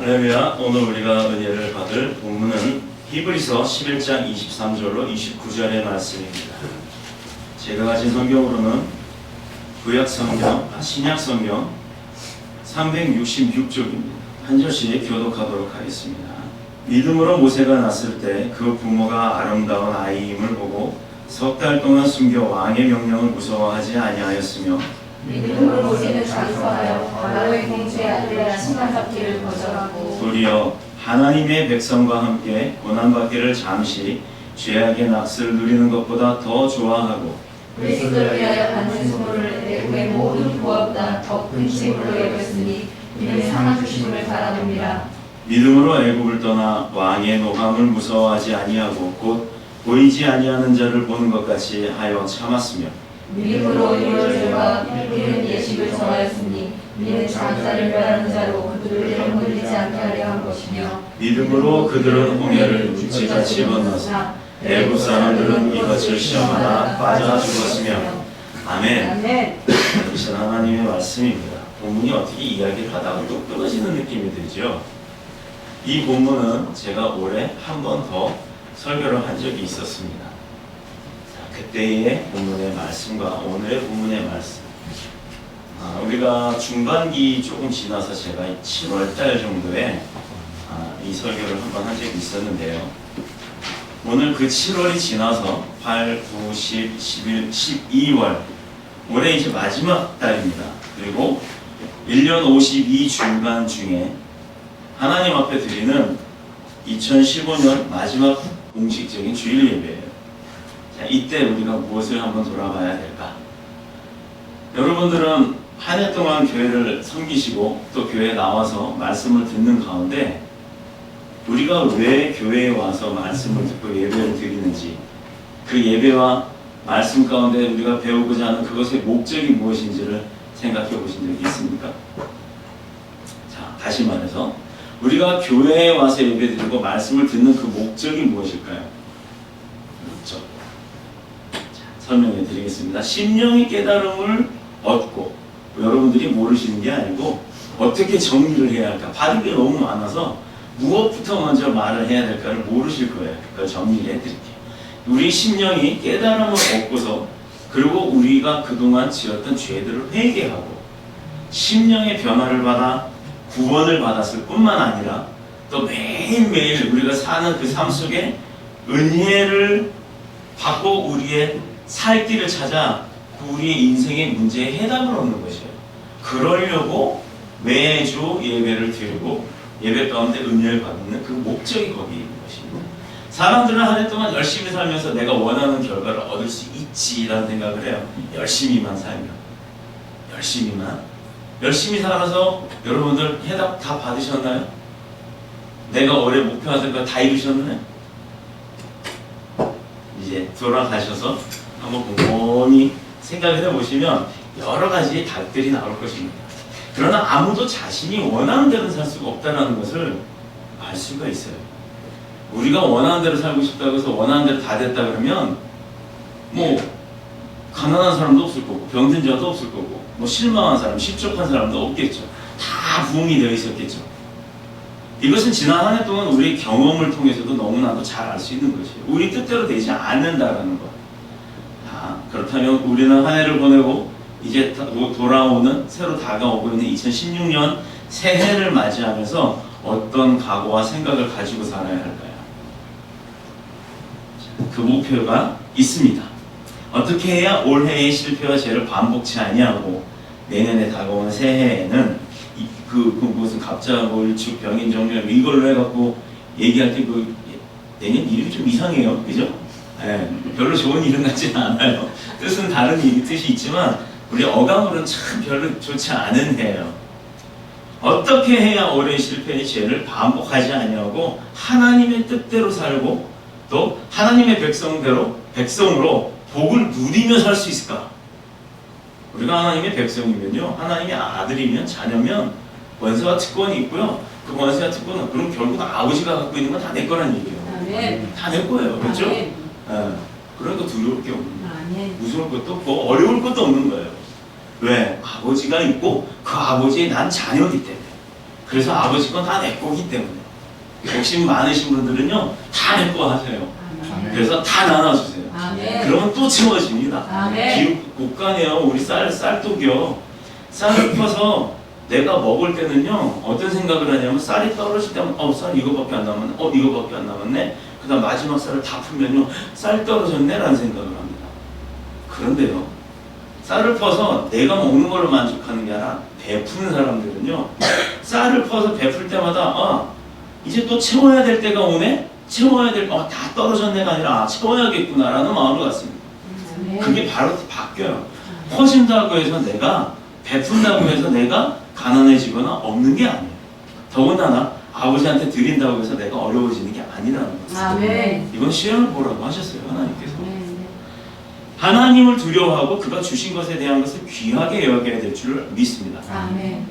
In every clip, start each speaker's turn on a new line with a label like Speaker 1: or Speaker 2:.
Speaker 1: 할렐루야. 오늘 우리가 은혜를 받을 본문은 히브리서 11장 23절로 29절의 말씀입니다. 제가 가진 성경으로는 신약 성경 366쪽입니다. 한 절씩 교독하도록 하겠습니다. 믿음으로 모세가 났을 때 그 부모가 아름다운 아이임을 보고 석 달 동안 숨겨 왕의 명령을 무서워하지 아니하였으며
Speaker 2: 믿음으로 모세는 장수하여 바로의 공주의 아들이라 칭함받기를 거절하고
Speaker 1: 도리어 하나님의 백성과 함께 고난받기를 잠시 죄악의 낙스를 누리는 것보다 더 좋아하고
Speaker 2: 그리스도를 위하여 받는 수모를 애국의 모든 부하보다 더 큰 책임으로 여겼으니 이는 상한 주심을 바라봅니다.
Speaker 1: 믿음으로 애굽을 떠나 왕의 노함을 무서워하지 아니하고 곧 보이지 아니하는 자를 보는 것 같이 하여 참았으며
Speaker 2: 믿음으로 유월절과 이른 예식을 정하였으니 이는 장사를 멸하는 자로 그들을 흔들리지 않게 하려 한 것이며
Speaker 1: 믿음으로 그들은 홍해를 육지같이 건너서 애굽 사람들은 이것을 시험하다 빠져 죽었으며 아멘. 이것은 하나님의 말씀입니다. 본문이 어떻게 이야기를 하다가 또 끊어지는 느낌이 들죠. 이 본문은 제가 올해 한 번 더 설교를 한 적이 있었습니다. 그때의 본문의 말씀과 오늘의 본문의 말씀, 우리가 중반기 조금 지나서 제가 7월달 정도에 이 설교를 한번 한 적이 있었는데요. 오늘 그 7월이 지나서 8, 9, 10, 11, 12월 올해 이제 마지막 달입니다. 그리고 1년 52주간 중에 하나님 앞에 드리는 2015년 마지막 공식적인 주일 예배예요. 자, 이때 우리가 무엇을 한번 돌아봐야 될까? 여러분들은 한 해 동안 교회를 섬기시고 또 교회에 나와서 말씀을 듣는 가운데 우리가 왜 교회에 와서 말씀을 듣고 예배를 드리는지, 그 예배와 말씀 가운데 우리가 배우고자 하는 그것의 목적이 무엇인지를 생각해 보신 적이 있습니까? 자, 다시 말해서 우리가 교회에 와서 예배드리고 말씀을 듣는 그 목적이 무엇일까요? 목적. 자, 설명해 드리겠습니다. 심령의 깨달음을 얻고, 여러분들이 모르시는 게 아니고 어떻게 정리를 해야 할까? 받은 게 너무 많아서 무엇부터 먼저 말을 해야 될까를 모르실 거예요. 그걸 정리를 해드릴게요. 우리 심령이 깨달음을 얻고서, 그리고 우리가 그동안 지었던 죄들을 회개하고 심령의 변화를 받아 구원을 받았을 뿐만 아니라 또 매일매일 우리가 사는 그 삶 속에 은혜를 받고 우리의 살 길을 찾아 우리의 인생의 문제에 해답을 얻는 것이에요. 그러려고 매주 예배를 드리고 예배 가운데 은혜를 받는 그 목적이 거기에 있는 것입니다. 사람들은 한 해 동안 열심히 살면서 내가 원하는 결과를 얻을 수 있지라는 생각을 해요. 열심히만 살면. 열심히 살아서 여러분들 해답 다 받으셨나요? 내가 올해 목표하던 거 다 이루셨나요? 이제 돌아가셔서 한번 곰곰이 생각을 해보시면 여러 가지 답들이 나올 것입니다. 그러나 아무도 자신이 원하는 대로 살 수가 없다는 것을 알 수가 있어요. 우리가 원하는 대로 살고 싶다고 해서 원하는 대로 다 됐다 그러면 가난한 사람도 없을 거고 병든 자도 없을 거고 실망한 사람, 실족한 사람도 없겠죠. 다 부흥이 되어 있었겠죠. 이것은 지난 한 해 동안 우리의 경험을 통해서도 너무나도 잘 알 수 있는 것이에요. 우리 뜻대로 되지 않는다라는 것. 그렇다면 우리는 한 해를 보내고 이제 돌아오는, 새로 다가오고 있는 2016년 새해를 맞이하면서 어떤 각오와 생각을 가지고 살아야 할까요? 그 목표가 있습니다. 어떻게 해야 올해의 실패와 죄를 반복치 아니하고 내년에 다가오는 새해에는 무슨 갑자고 일축 병인 정렬 이걸로 해갖고 얘기할 때 내년 이름이 좀 이상해요, 그죠? 별로 좋은 이름 같지는 않아요. 뜻은 다른 뜻이 있지만 우리 어감으로는 참 별로 좋지 않은 해예요. 어떻게 해야 올해의 실패의 죄를 반복하지 아니하고 하나님의 뜻대로 살고 또 하나님의 백성으로 복을 누리며 살 수 있을까? 우리가 하나님의 백성이면요, 하나님의 아들이면 자녀면 권세와 특권이 있고요. 그 권세와 특권은 그럼 결국 아버지가 갖고 있는 건 다 내 거란 얘기예요. 다 내 거예요, 그렇죠? 그러니까 두려울 게 없는 거예요. 무서울 것도 없고 어려울 것도 없는 거예요. 왜? 아버지가 있고 그 아버지의 난 자녀이기 때문에. 그래서 아버지 건 다 내 거기 때문에 욕심 많으신 분들은요 다 내 거 하세요. 그래서 다 나눠주세요.
Speaker 2: 아멘.
Speaker 1: 그러면 또 채워집니다.
Speaker 2: 아멘.
Speaker 1: 기육 국간이요. 우리 쌀독이요. 쌀을 퍼서 내가 먹을 때는요 어떤 생각을 하냐면 쌀이 떨어질 때면 쌀 이거밖에 안 남았네. 이거밖에 안 남았네. 그 다음 마지막 쌀을 다 풀면요 쌀 떨어졌네 라는 생각을 합니다. 그런데요 쌀을 퍼서 내가 먹는 걸로 만족하는 게 아니라 베푸는 사람들은요 쌀을 퍼서 베풀 때마다 이제 또 채워야 될 때가 오네. 채워야 될 다 떨어졌네가 아니라 채워야겠구나 라는 마음을 갖습니다. 그게 바로 바뀌어요. 퍼진다고 해서 내가 베푼다고 해서 내가 가난해지거나 없는 게 아니에요. 더군다나 아버지한테 드린다고 해서 내가 어려워지는 게 아니라는 거죠.
Speaker 2: 아멘.
Speaker 1: 이건 시험을 보라고 하셨어요. 하나님께서. 하나님을 두려워하고 그가 주신 것에 대한 것을 귀하게 여겨야 될 줄 믿습니다.
Speaker 2: 아멘.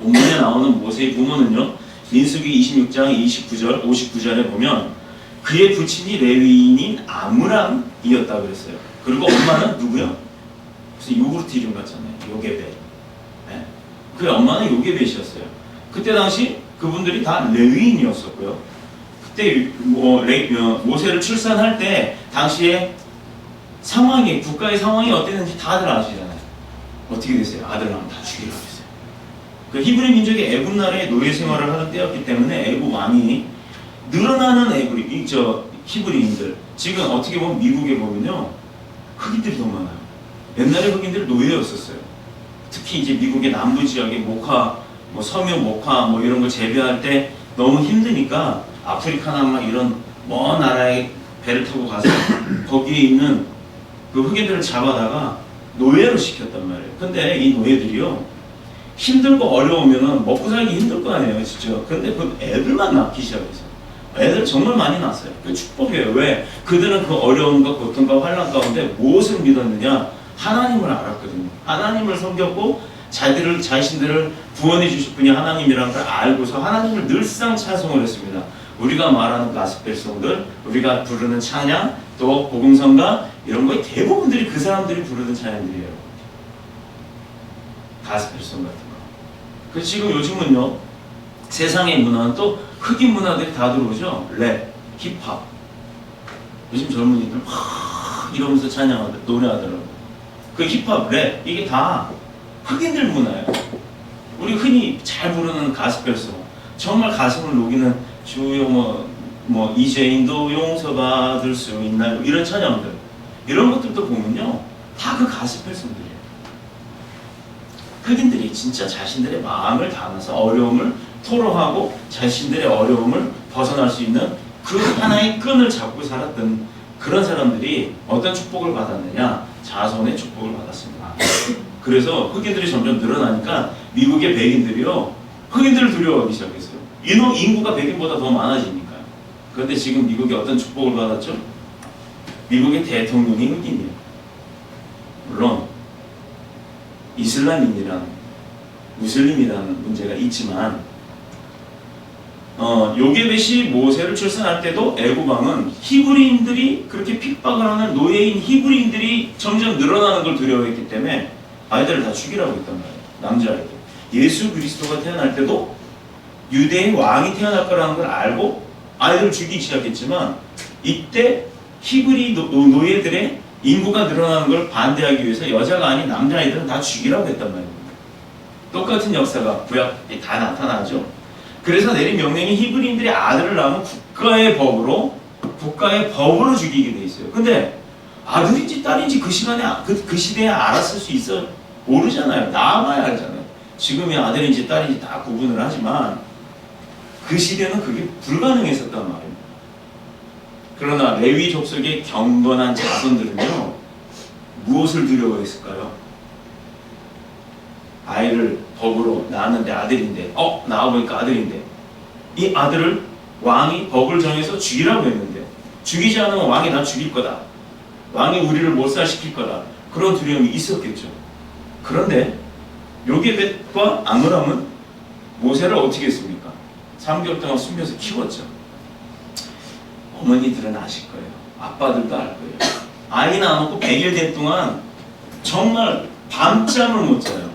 Speaker 1: 본문에 나오는 모세의 부모는요 민수기 26장 29절 59절에 보면 그의 부친이 레위인인 아므람이었다고 그랬어요. 그리고 엄마는 누구요? 무슨 요구르트 이름 같잖아요. 요게벳. 네. 그의 엄마는 요게벳이었어요. 그때 당시 그분들이 다 레위인이었었고요. 그때 모세를 출산할 때 당시에 상황이 국가의 상황이 어땠는지 다들 아시잖아요. 어떻게 됐어요? 아들 낳으면 다 죽이라고 했어요. 그 히브리 민족이 애굽 나라에 노예 생활을 하던 때였기 때문에 애굽 왕이 늘어나는 히브리인들 지금 어떻게 보면 미국에 보면요 흑인들이 더 많아요. 옛날에 흑인들은 노예였었어요. 특히 이제 미국의 남부 지역의 모카, 섬유 모카 이런 걸 재배할 때 너무 힘드니까 아프리카나 막 이런 먼 나라에 배를 타고 가서 거기에 있는 그 흑인들을 잡아다가 노예로 시켰단 말이에요. 근데 이 노예들이요 힘들고 어려우면은 먹고 살기 힘들 거 아니에요, 진짜. 근데 그 애들만 낳기 시작했어요. 애들 정말 많이 낳았어요. 그 축복이에요. 왜? 그들은 그 어려움과 고통과 환난 가운데 무엇을 믿었느냐? 하나님을 알았거든요. 하나님을 섬겼고 자신들을 구원해 주실 분이 하나님이라는 걸 알고서 하나님을 늘상 찬송을 했습니다. 우리가 말하는 가스펠송들, 우리가 부르는 찬양, 또 복음성가 이런 거의 대부분들이 그 사람들이 부르는 찬양들이에요. 가스펠송 같은 거. 그래서 지금 요즘은요 세상의 문화는 또 흑인 문화들이 다 들어오죠. 랩, 힙합. 요즘 젊은이들 이러면서 찬양하더라고요. 노래하더라고요. 그 힙합, 랩 이게 다 흑인들 문화예요. 우리 흔히 잘 부르는 가스펠송 정말 가슴을 녹이는 주여 이제인도 용서받을 수 있나요? 이런 찬양들 이런 것들도 보면요 다 그 가스펠송들이에요. 흑인들이 진짜 자신들의 마음을 담아서 어려움을 토로하고 자신들의 어려움을 벗어날 수 있는 그 하나의 끈을 잡고 살았던 그런 사람들이 어떤 축복을 받았느냐? 자손의 축복을 받았습니다. 그래서 흑인들이 점점 늘어나니까 미국의 백인들이요 흑인들을 두려워하기 시작했어요. 인구가 백인보다 더 많아지니까요. 그런데 지금 미국이 어떤 축복을 받았죠? 미국의 대통령이 흑인이에요. 물론 이슬람인이란 무슬림이라는 문제가 있지만 요게벳이 모세를 출산할 때도 애굽 왕은 히브리인들이 그렇게 핍박을 하는 노예인 히브리인들이 점점 늘어나는 걸 두려워했기 때문에 아이들을 다 죽이라고 했단 말이에요. 남자아이들. 예수 그리스도가 태어날 때도 유대의 왕이 태어날 거라는 걸 알고 아이들을 죽이기 시작했지만 이때 히브리 노예들의 인구가 늘어나는 걸 반대하기 위해서 여자가 아닌 남자아이들은 다 죽이라고 했단 말입니다. 똑같은 역사가 구약에 다 나타나죠. 그래서 내린 명령이 히브리인들이 아들을 낳으면 국가의 법으로 죽이게 돼 있어요. 근데 아들인지 딸인지 그 시대에 알았을 수 있어 모르잖아요. 낳아봐야 알잖아요. 지금의 아들인지 딸인지 다 구분을 하지만 그 시대는 그게 불가능했었단 말입니다. 그러나 레위 족속의 경건한 자손들은요 무엇을 두려워했을까요? 아이를 법으로 낳았는데 아들인데 낳아보니까 아들인데 이 아들을 왕이 법을 정해서 죽이라고 했는데 죽이지 않으면 왕이 나 죽일 거다. 왕이 우리를 몰살시킬 거다. 그런 두려움이 있었겠죠. 그런데 요게벳과 아므람은 모세를 어떻게 했습니까? 3개월 동안 숨겨서 키웠죠. 어머니들은 아실 거예요. 아빠들도 알 거예요. 아이 낳아놓고 100일 된 동안 정말 밤잠을 못 자요.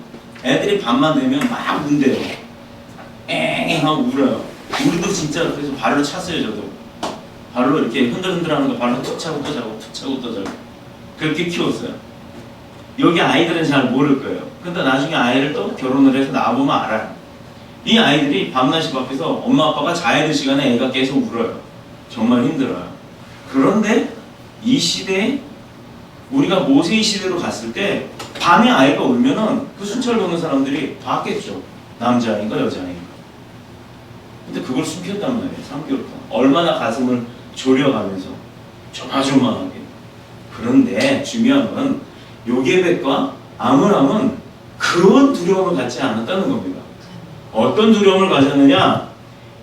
Speaker 1: 애들이 밤만 되면 막 운대요. 엥 하고 울어요. 우리도 진짜 그래서 발로 찼어요. 저도 발로 이렇게 흔들흔들하는 거 발로 툭 차고 또 자고 툭 차고 또 자고 그렇게 키웠어요. 여기 아이들은 잘 모를 거예요. 근데 나중에 아이를 또 결혼을 해서 낳아보면 알아요. 이 아이들이 밤낮이 밖에서 엄마 아빠가 자야 될 시간에 애가 계속 울어요. 정말 힘들어요. 그런데 이 시대에 우리가 모세의 시대로 갔을 때 밤에 아이가 울면은 그 순찰 보는 사람들이 봤겠죠. 남자아이인가 여자아이인가. 근데 그걸 숨겼단 말이에요. 3개월 동안. 얼마나 가슴을 졸여가면서 조마조마하게. 그런데 중요한 건 요게벳과 아므람은 그런 두려움을 갖지 않았다는 겁니다. 어떤 두려움을 가졌느냐?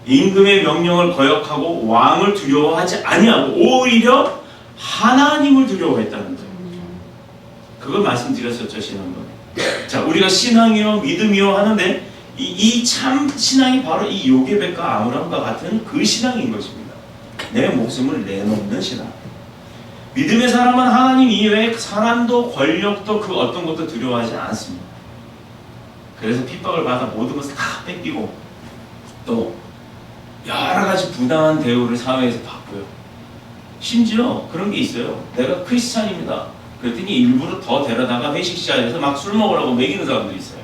Speaker 1: 임금의 명령을 거역하고 왕을 두려워하지 아니하고 오히려 하나님을 두려워했다는 거예요. 그걸 말씀드렸었죠, 지난번에. 자, 우리가 신앙이요 믿음이요 하는데 이 참 신앙이 바로 이 요게벳과 아므람과 같은 그 신앙인 것입니다. 내 목숨을 내놓는 신앙. 믿음의 사람은 하나님 이외에 사람도 권력도 그 어떤 것도 두려워하지 않습니다. 그래서 핍박을 받아 모든 것을 다 뺏기고 또 여러 가지 부당한 대우를 사회에서 받고요. 심지어 그런 게 있어요. 내가 크리스찬입니다. 그랬더니 일부러 더 데려다가 회식 자리에서 막 술 먹으라고 먹이는 사람들이 있어요.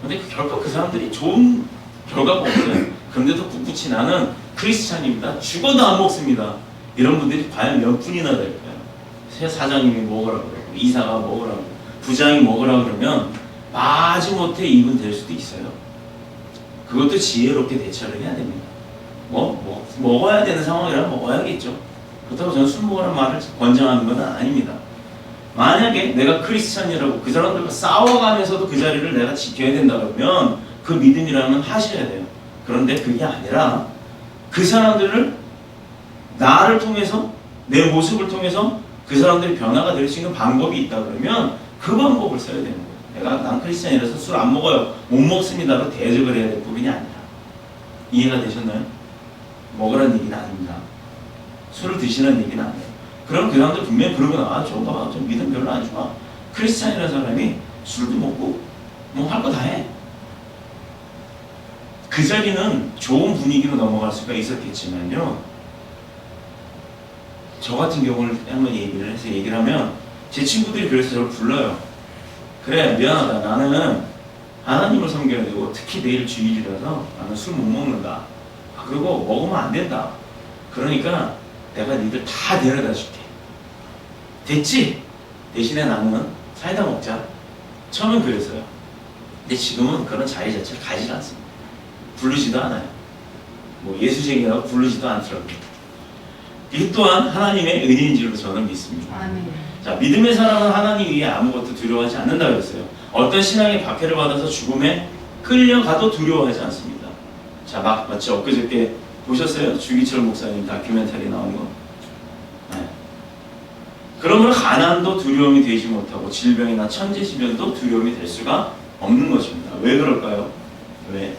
Speaker 1: 근데 결코 그 사람들이 좋은 결과가 없어요. 그런데도 꿋꿋이 나는 크리스찬입니다. 죽어도 안 먹습니다. 이런 분들이 과연 몇 분이나 될까요? 새 사장님이 먹으라고 그러고 이사가 먹으라고 부장이 먹으라고 그러면 마지못해 입은 될 수도 있어요. 그것도 지혜롭게 대처를 해야 됩니다. 먹어야 되는 상황이라면 먹어야겠죠. 그렇다고 저는 술 먹으라는 말을 권장하는 건 아닙니다. 만약에 내가 크리스찬이라고 그 사람들과 싸워가면서도 그 자리를 내가 지켜야 된다 그러면 그 믿음이라면 하셔야 돼요. 그런데 그게 아니라 그 사람들을 나를 통해서 내 모습을 통해서 그 사람들이 변화가 될 수 있는 방법이 있다 그러면 그 방법을 써야 되는 거예요. 난 크리스찬이라서 술 안 먹어요. 못 먹습니다로 대적을 해야 될 부분이 아니라. 이해가 되셨나요? 먹으라는 얘기는 아닙니다. 술을 드시라는 얘기는 아니에요. 그럼 그 사람들 분명히 그러구나. 저거 좀 믿음 별로 안 좋아. 크리스찬이라는 사람이 술도 먹고 뭐 할 거 다 해. 그 자리는 좋은 분위기로 넘어갈 수가 있었겠지만요. 저 같은 경우를 한번 얘기를 하면 제 친구들이 그래서 저를 불러요. 그래, 미안하다. 나는 하나님을 섬겨야 되고 특히 내일 주일이라서 나는 술 못 먹는다. 그리고 먹으면 안 된다. 그러니까 내가 니들 다 데려다 줄게. 됐지? 대신에 나는 사이다 먹자. 처음엔 그랬어요. 근데 지금은 그런 자리 자체를 가지지 않습니다. 부르지도 않아요. 뭐 예수쟁이라고 부르지도 않더라고요. 이 또한 하나님의 은혜인 줄로 저는 믿습니다.
Speaker 2: 아멘.
Speaker 1: 자, 믿음의 사람은 하나님 위에 아무것도 두려워하지 않는다고 했어요. 어떤 신앙의 박해를 받아서 죽음에 끌려가도 두려워하지 않습니다. 자, 마치 엊그저께 보셨어요? 주기철 목사님 다큐멘터리 나온 거. 네. 그러면 가난도 두려움이 되지 못하고 질병이나 천재지변도 두려움이 될 수가 없는 것입니다. 왜 그럴까요? 왜?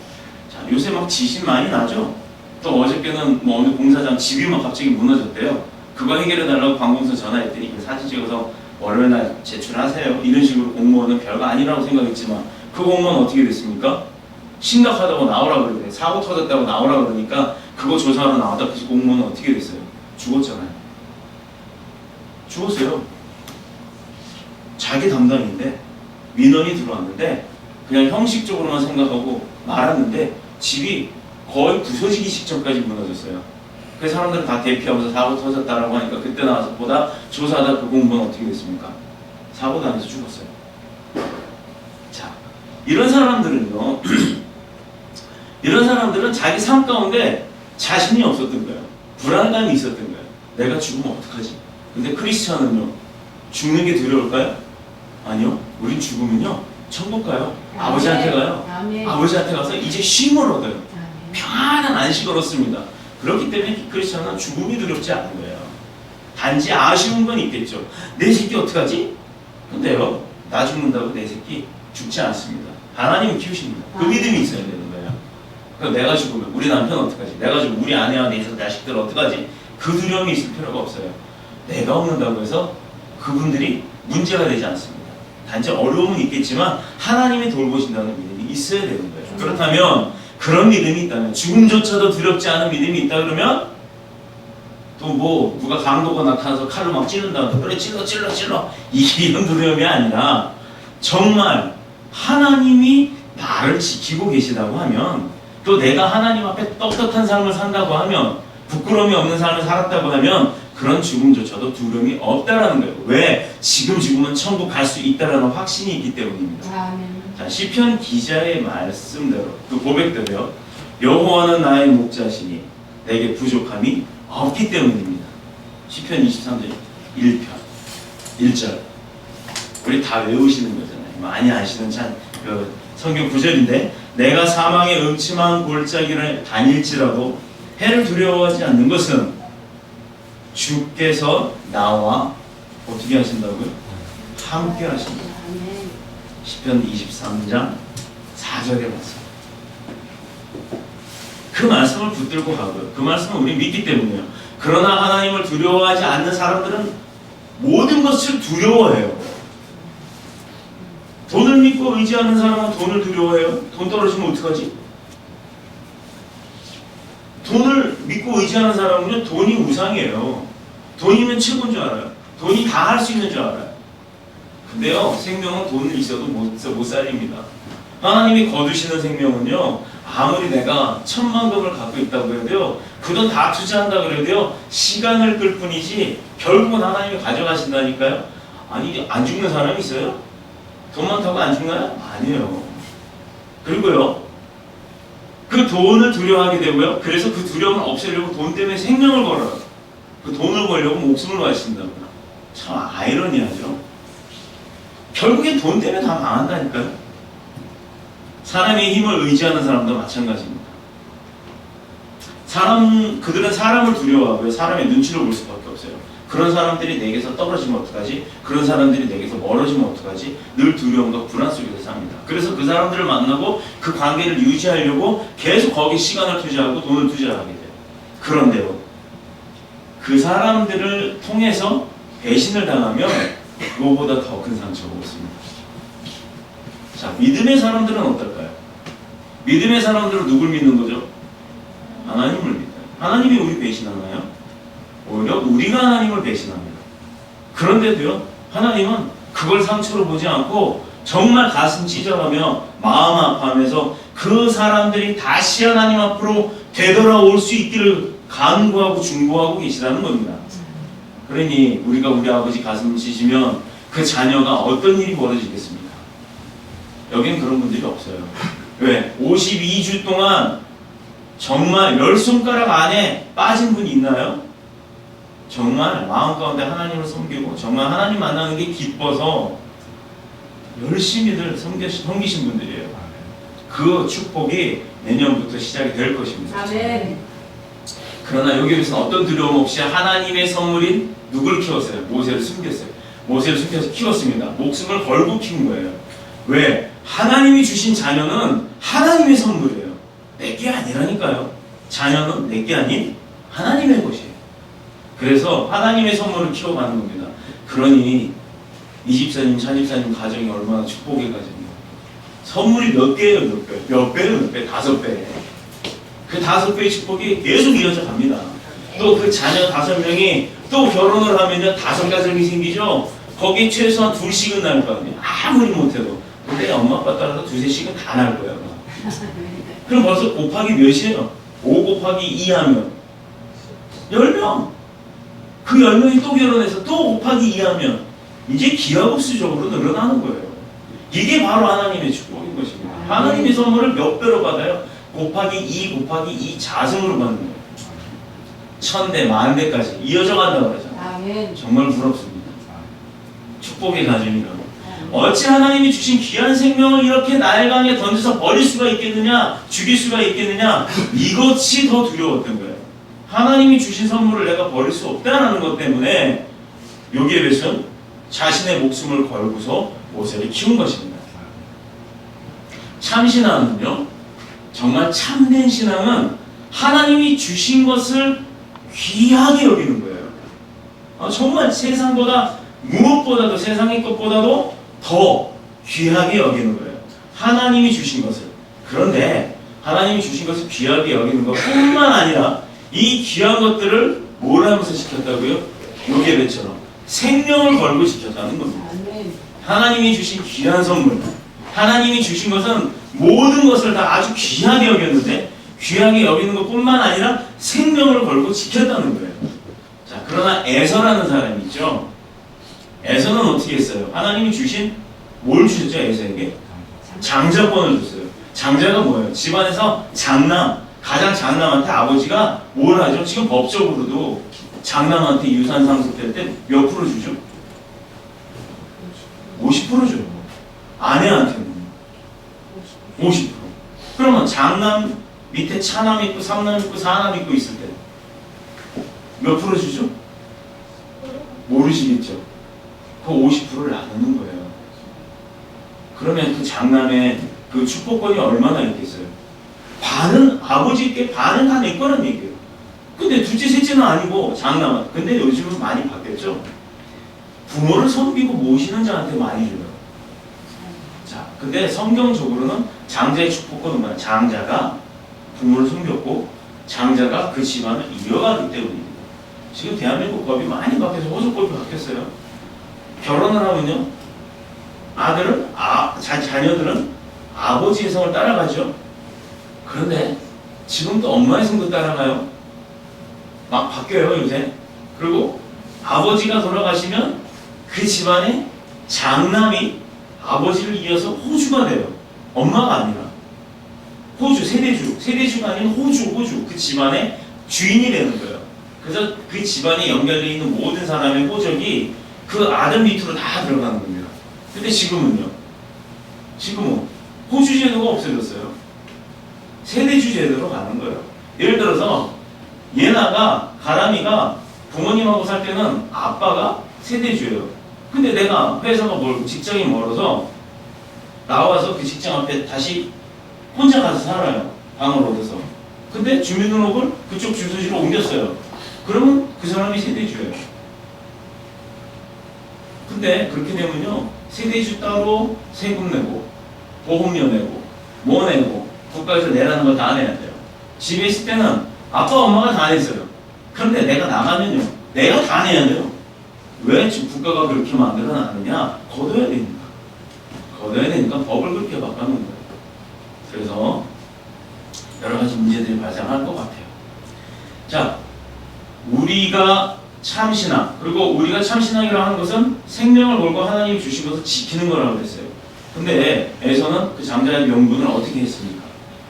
Speaker 1: 자, 요새 막 지진 많이 나죠? 또 어저께는 뭐 어느 공사장 집이 막 갑자기 무너졌대요. 그거 해결해달라고 관공서 전화했더니 사진 찍어서 월요일날 제출하세요. 이런 식으로 공무원은 별거 아니라고 생각했지만 그 공무원 어떻게 됐습니까? 심각하다고 나오라고 그러대. 사고 터졌다고 나오라고 그러니까 그거 조사하러 나왔다. 그 공무원은 어떻게 됐어요? 죽었잖아요. 죽었어요. 자기 담당인데 민원이 들어왔는데 그냥 형식적으로만 생각하고 말았는데 집이 거의 부서지기 직전까지 무너졌어요. 그 사람들은 다 대피하면서 사고 터졌다라고 하니까 그때 나와서 보다 조사하다 그 공무원 어떻게 됐습니까? 사고 당해서 죽었어요. 자, 이런 사람들은요. 이런 사람들은 자기 삶 가운데 자신이 없었던 거예요. 불안감이 있었던 거예요. 내가 죽으면 어떡하지? 근데 크리스찬은요. 죽는 게 두려울까요? 아니요. 우린 죽으면요. 천국 가요. 아버지한테 가요.
Speaker 2: 아멘.
Speaker 1: 아버지한테 가서 이제 쉼을 얻어요.
Speaker 2: 아멘.
Speaker 1: 평안한 안식을 얻습니다. 그렇기 때문에 크리스찬은 죽음이 두렵지 않은 거예요. 단지 아쉬운 건 있겠죠. 내 새끼 어떡하지? 근데요. 나 죽는다고 내 새끼 죽지 않습니다. 하나님은 키우십니다. 그 믿음이 있어야 되는 거예요. 그럼 내가 죽으면 우리 남편 어떡하지? 내가 죽으면 우리 아내와 내 자식들 어떡하지? 그 두려움이 있을 필요가 없어요. 내가 없는다고 해서 그분들이 문제가 되지 않습니다. 단지 어려움은 있겠지만 하나님이 돌보신다는 믿음이 있어야 되는 거예요. 그렇다면 그런 믿음이 있다면, 죽음조차도 두렵지 않은 믿음이 있다 그러면 또 뭐 누가 강도가 나타나서 칼로 막 찌른다, 그래 찔러 이런 두려움이 아니라 정말 하나님이 나를 지키고 계시다고 하면, 또 내가 하나님 앞에 떳떳한 삶을 산다고 하면, 부끄러움이 없는 삶을 살았다고 하면 그런 죽음조차도 두려움이 없다라는 거예요. 왜? 지금 죽으면 천국 갈 수 있다라는 확신이 있기 때문입니다.
Speaker 2: 아멘.
Speaker 1: 자, 시편 기자의 말씀대로, 그 고백대로요, 여호와는 나의 목자시니 내게 부족함이 없기 때문입니다. 시편 23절 1편 1절 우리 다 외우시는 거잖아요. 많이 아시는 성경 구절인데, 내가 사망의 음침한 골짜기를 다닐지라도 해를 두려워하지 않는 것은 주께서 나와 어떻게 하신다고요? 함께 하신다. 시편 23장 4절의 말씀. 그 말씀을 붙들고 가고요. 그 말씀을 우리 믿기 때문이에요. 그러나 하나님을 두려워하지 않는 사람들은 모든 것을 두려워해요. 돈을 믿고 의지하는 사람은 돈을 두려워해요. 돈 떨어지면 어떡하지? 돈을 믿고 의지하는 사람은요, 돈이 우상이에요. 돈이면 최고인 줄 알아요. 돈이 다 할 수 있는 줄 알아요. 근데요, 생명은 돈을 있어도 못 살립니다. 하나님이 거두시는 생명은요, 아무리 내가 10,000,000금을 갖고 있다고 해도요, 그 돈 다 투자한다 그래도요, 시간을 끌 뿐이지 결국은 하나님이 가져가신다니까요. 아니, 안 죽는 사람이 있어요? 돈 많다고 안 죽나요? 아니에요. 그리고요, 그 돈을 두려워하게 되고요, 그래서 그 두려움을 없애려고 돈 때문에 생명을 걸어요. 그 돈을 벌려고 목숨을 바친다고요. 참 아이러니하죠. 결국엔 돈 때문에 다 망한다니까요. 사람의 힘을 의지하는 사람도 마찬가지입니다. 그들은 사람을 두려워하고요, 사람의 눈치를 볼 수밖에 없어요. 그런 사람들이 내게서 떨어지면 어떡하지? 그런 사람들이 내게서 멀어지면 어떡하지? 늘 두려움과 불안 속에서 삽니다. 그래서 그 사람들을 만나고 그 관계를 유지하려고 계속 거기에 시간을 투자하고 돈을 투자하게 돼요. 그런데요, 그 사람들을 통해서 배신을 당하면 그거보다 더 큰 상처가 없습니다. 자, 믿음의 사람들은 어떨까요? 믿음의 사람들은 누굴 믿는 거죠? 하나님을 믿어요. 하나님이 우리 배신하나요? 오히려 우리가 하나님을 배신합니다. 그런데도요, 하나님은 그걸 상처로 보지 않고 정말 가슴 찢어가며 마음 아파하면서 그 사람들이 다시 하나님 앞으로 되돌아올 수 있기를 간구하고 중보하고 계시다는 겁니다. 그러니 우리가 우리 아버지 가슴 찢으면 그 자녀가 어떤 일이 벌어지겠습니까? 여긴 그런 분들이 없어요. 왜? 52주 동안 정말 10손가락 안에 빠진 분이 있나요? 정말 마음 가운데 하나님을 섬기고 정말 하나님 만나는 게 기뻐서 열심히들 섬기신 분들이에요. 그 축복이 내년부터 시작이 될 것입니다.
Speaker 2: 아멘.
Speaker 1: 그러나 여기에서는 어떤 두려움 없이 하나님의 선물인 누굴 키웠어요? 모세를 숨겼어요. 모세를 숨겨서 키웠습니다. 목숨을 걸고 키운 거예요. 왜? 하나님이 주신 자녀는 하나님의 선물이에요. 내게 아니라니까요. 자녀는 내게 아닌 하나님의 것이에요. 그래서 하나님의 선물을 키워가는 겁니다. 그러니 이 집사님, 차 집사님 가정이 얼마나 축복의 가정이에요. 선물이 몇 개예요, 몇 배? 몇 배예요, 몇 배? 5배. 그 5배의 축복이 계속 이어져 갑니다. 또 그 자녀 5명이 또 결혼을 하면요, 5가정이 생기죠. 거기에 최소한 2씩은 날 거 아니에요. 아무리 못해도. 근데 엄마 아빠 따라서 2~3씩은 다 날 거예요. 그럼 벌써 곱하기 몇이에요? 5 곱하기 2 하면 10명. 그 10명이 또 결혼해서 또 곱하기 2 하면 이제 기하급수적으로 늘어나는 거예요. 이게 바로 하나님의 축복인 것입니다. 하나님의 선물을 몇 배로 받아요? 곱하기 2 곱하기 2 자승으로 받는 거예요. 1000대, 10,000대까지 이어져 간다고 그러잖아요.
Speaker 2: 아멘.
Speaker 1: 정말 부럽습니다. 축복의 가정이라고. 어찌 하나님이 주신 귀한 생명을 이렇게 나일강에 던져서 버릴 수가 있겠느냐, 죽일 수가 있겠느냐, 이것이 더 두려웠던 거예요. 하나님이 주신 선물을 내가 버릴 수 없다는 것 때문에 요게벳은 자신의 목숨을 걸고서 모세를 키운 것입니다. 참신앙은요, 정말 참된 신앙은 하나님이 주신 것을 귀하게 여기는 거예요. 정말 세상보다 무엇보다도, 세상의 것보다도 더 귀하게 여기는 거예요. 하나님이 주신 것을. 그런데 하나님이 주신 것을 귀하게 여기는 것뿐만 아니라 이 귀한 것들을 뭘 하면서 지켰다고요? 요괴배처럼 생명을 걸고 지켰다는 겁니다. 하나님이 주신 귀한 선물, 하나님이 주신 것은 모든 것을 다 아주 귀하게 여겼는데 귀하게 여기는 것뿐만 아니라 생명을 걸고 지켰다는 거예요. 자, 그러나 에서라는 사람이 있죠. 에서는 어떻게 했어요? 하나님이 주신 뭘 주셨죠? 에서에게? 장자권을 줬어요. 장자가 뭐예요? 집안에서 장남, 가장 장남한테 아버지가 뭘 하죠? 지금 법적으로도 장남한테 유산 상속될 때 몇 프로 주죠? 50% 줘요. 아내한테는 50%. 그러면 장남 밑에 차남 있고 삼남 있고 사남 있고 있을 때 몇 프로 주죠? 모르시겠죠? 그 50%를 나누는 거예요. 그러면 그 장남의 그 축복권이 얼마나 있겠어요? 반은 아버지께 반은 다 내 거란 얘기예요. 근데 둘째 셋째는 아니고 장남은. 근데 요즘은 많이 바뀌었죠. 부모를 섬기고 모시는 자한테 많이 줘요. 자, 근데 성경적으로는 장자의 축복권은 뭐야? 장자가 부모를 섬겼고 장자가 그 집안을 이어가기 때문입니다. 지금 대한민국 법이 많이 바뀌어서 호주법이 바뀌었어요. 결혼을 하면요, 자녀들은 아버지의 성을 따라가죠. 그런데 지금도 엄마의 성도 따라가요. 막 바뀌어요 요새. 그리고 아버지가 돌아가시면 그 집안의 장남이 아버지를 이어서 호주가 돼요. 엄마가 아니라 호주, 세대주가 아닌 호주 그 집안의 주인이 되는 거예요. 그래서 그 집안에 연결되어 있는 모든 사람의 호적이 그 아들 밑으로 다 들어가는 겁니다. 근데 지금은 호주 제도가 없어졌어요. 세대주 제도로 가는 거예요. 예를 들어서 가람이가 부모님하고 살 때는 아빠가 세대주예요. 근데 내가 회사가 멀고 직장이 멀어서 나와서 그 직장 앞에 다시 혼자 가서 살아요. 방을 얻어서. 근데 주민등록을 그쪽 주소지로 옮겼어요. 그러면 그 사람이 세대주예요. 근데 그렇게 되면요, 세대주 따로 세금 내고 보험료 내고 뭐 내고 국가에서 내라는 거 다 내야 돼요. 집에 있을 때는 아빠 엄마가 다 냈어요. 그런데 내가 나가면요, 내가 다 내야 돼요. 왜 지금 국가가 그렇게 만들어 놨느냐? 걷어야 되니까. 걷어야 되니까 법을 그렇게 바꿔놓은 거예요. 그래서 여러 가지 문제들이 발생할 것 같아요. 자, 우리가 참신앙, 그리고 우리가 참신앙이라고 하는 것은 생명을 걸고 하나님이 주신 것을 지키는 거라고 했어요. 근데 에서는 그 장자의 명분을 어떻게 했습니까?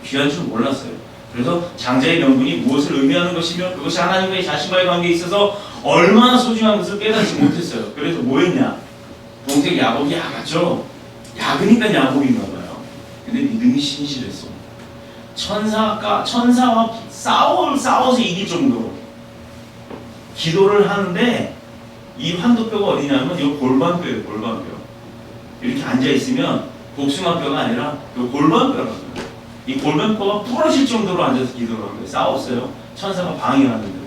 Speaker 1: 귀한 줄 몰랐어요. 그래서 장자의 명분이 무엇을 의미하는 것이며 그것이 하나님과의 자신과의 관계에 있어서 얼마나 소중한 것을 깨닫지 못했어요. 그래서 뭐 했냐? 동생 야곱이 야갔죠. 야그니까 야곱인가 봐요. 근데 믿음이 신실했어. 천사와 싸워서 이길 정도로 기도를 하는데 이 환도뼈가 어디냐면 이 골반뼈예요. 골반뼈. 이렇게 앉아있으면 복숭아뼈가 아니라 이 골반뼈라고 해요. 이 골반뼈가 부러질 정도로 앉아서 기도를 한 거예요. 싸웠어요. 천사가 방해하는데.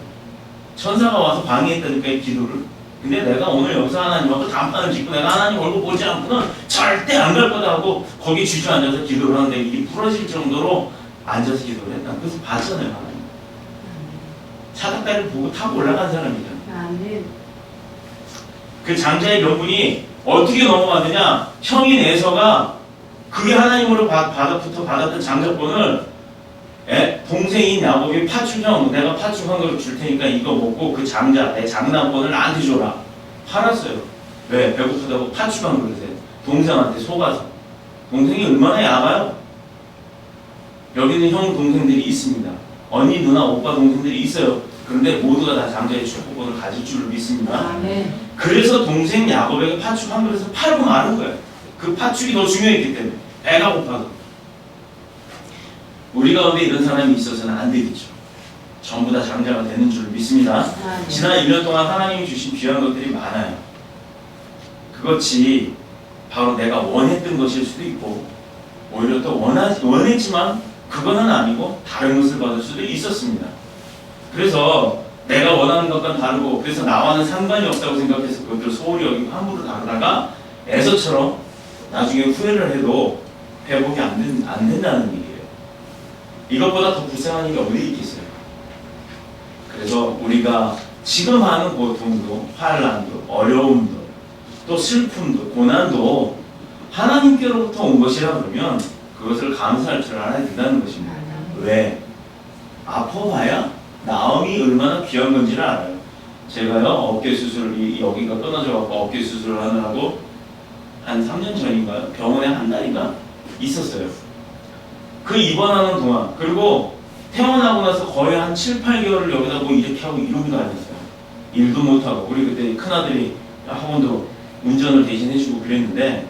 Speaker 1: 천사가 와서 방해했다니까 이 기도를. 근데 내가 오늘 여기서 하나님하고 단판을 짓고 내가 하나님 얼굴 보지 않고는 절대 안 갈 거다 하고 거기 주저앉아서 기도를 하는데 이게 부러질 정도로 앉아서 기도를 했다. 그래서 봤잖아요. 하나님. 사닥다리를 보고 타고 올라간 사람이잖아요. 그 장자의 명분이 어떻게 넘어갔느냐? 형인 에서가 그게 하나님으로 받았던 장자권을 동생인 야곱이 파축형, 내가 파축한 걸 줄 테니까 이거 먹고 그 장자, 내 장남권을 나한테 줘라. 팔았어요. 왜? 배고프다고 파축한 그릇에 동생한테 속아서. 동생이 얼마나 야가요? 여기는 형 동생들이 있습니다. 언니, 누나, 오빠 동생들이 있어요. 그런데 모두가 다 장자의 축복권을 가질 줄을 믿습니다. 그래서 동생 야곱에게 파축한 그릇을 팔고 마는 거예요. 그 파축이 더 중요했기 때문에. 배가 고파서. 우리 가운데 이런 사람이 있어서는 안 되겠죠. 전부 다 장자가 되는 줄 믿습니다. 지난 1년 동안 하나님이 주신 귀한 것들이 많아요. 그것이 바로 내가 원했던 것일 수도 있고 오히려 또 원했지만 그거는 아니고 다른 것을 받을 수도 있었습니다. 그래서 내가 원하는 것과는 다르고 그래서 나와는 상관이 없다고 생각해서 그것들을 소홀히 여기고 함부로 다루다가 에서처럼 나중에 후회를 해도 회복이 안 된다는 얘기예요. 이것보다 더 불쌍한 일이 어디 있겠어요? 그래서 우리가 지금 하는 고통도, 환란도, 어려움도, 또 슬픔도, 고난도 하나님께로부터 온 것이라 그러면 그것을 감사할 줄 알아야 된다는 것입니다. 왜? 아파봐야 나음이 얼마나 귀한 건지를 알아요. 제가요, 어깨 수술, 여기가 끊어져갖고 어깨 수술을 하느라고 한 3년 전인가요? 병원에 한 달인가 있었어요. 그 입원하는 동안, 그리고 퇴원하고 나서 거의 한 7, 8개월을 여기다 뭐 이렇게 하고 이러고 다녔어요. 일도 못하고. 우리 그때 큰아들이 학원도 운전을 대신 해주고 그랬는데,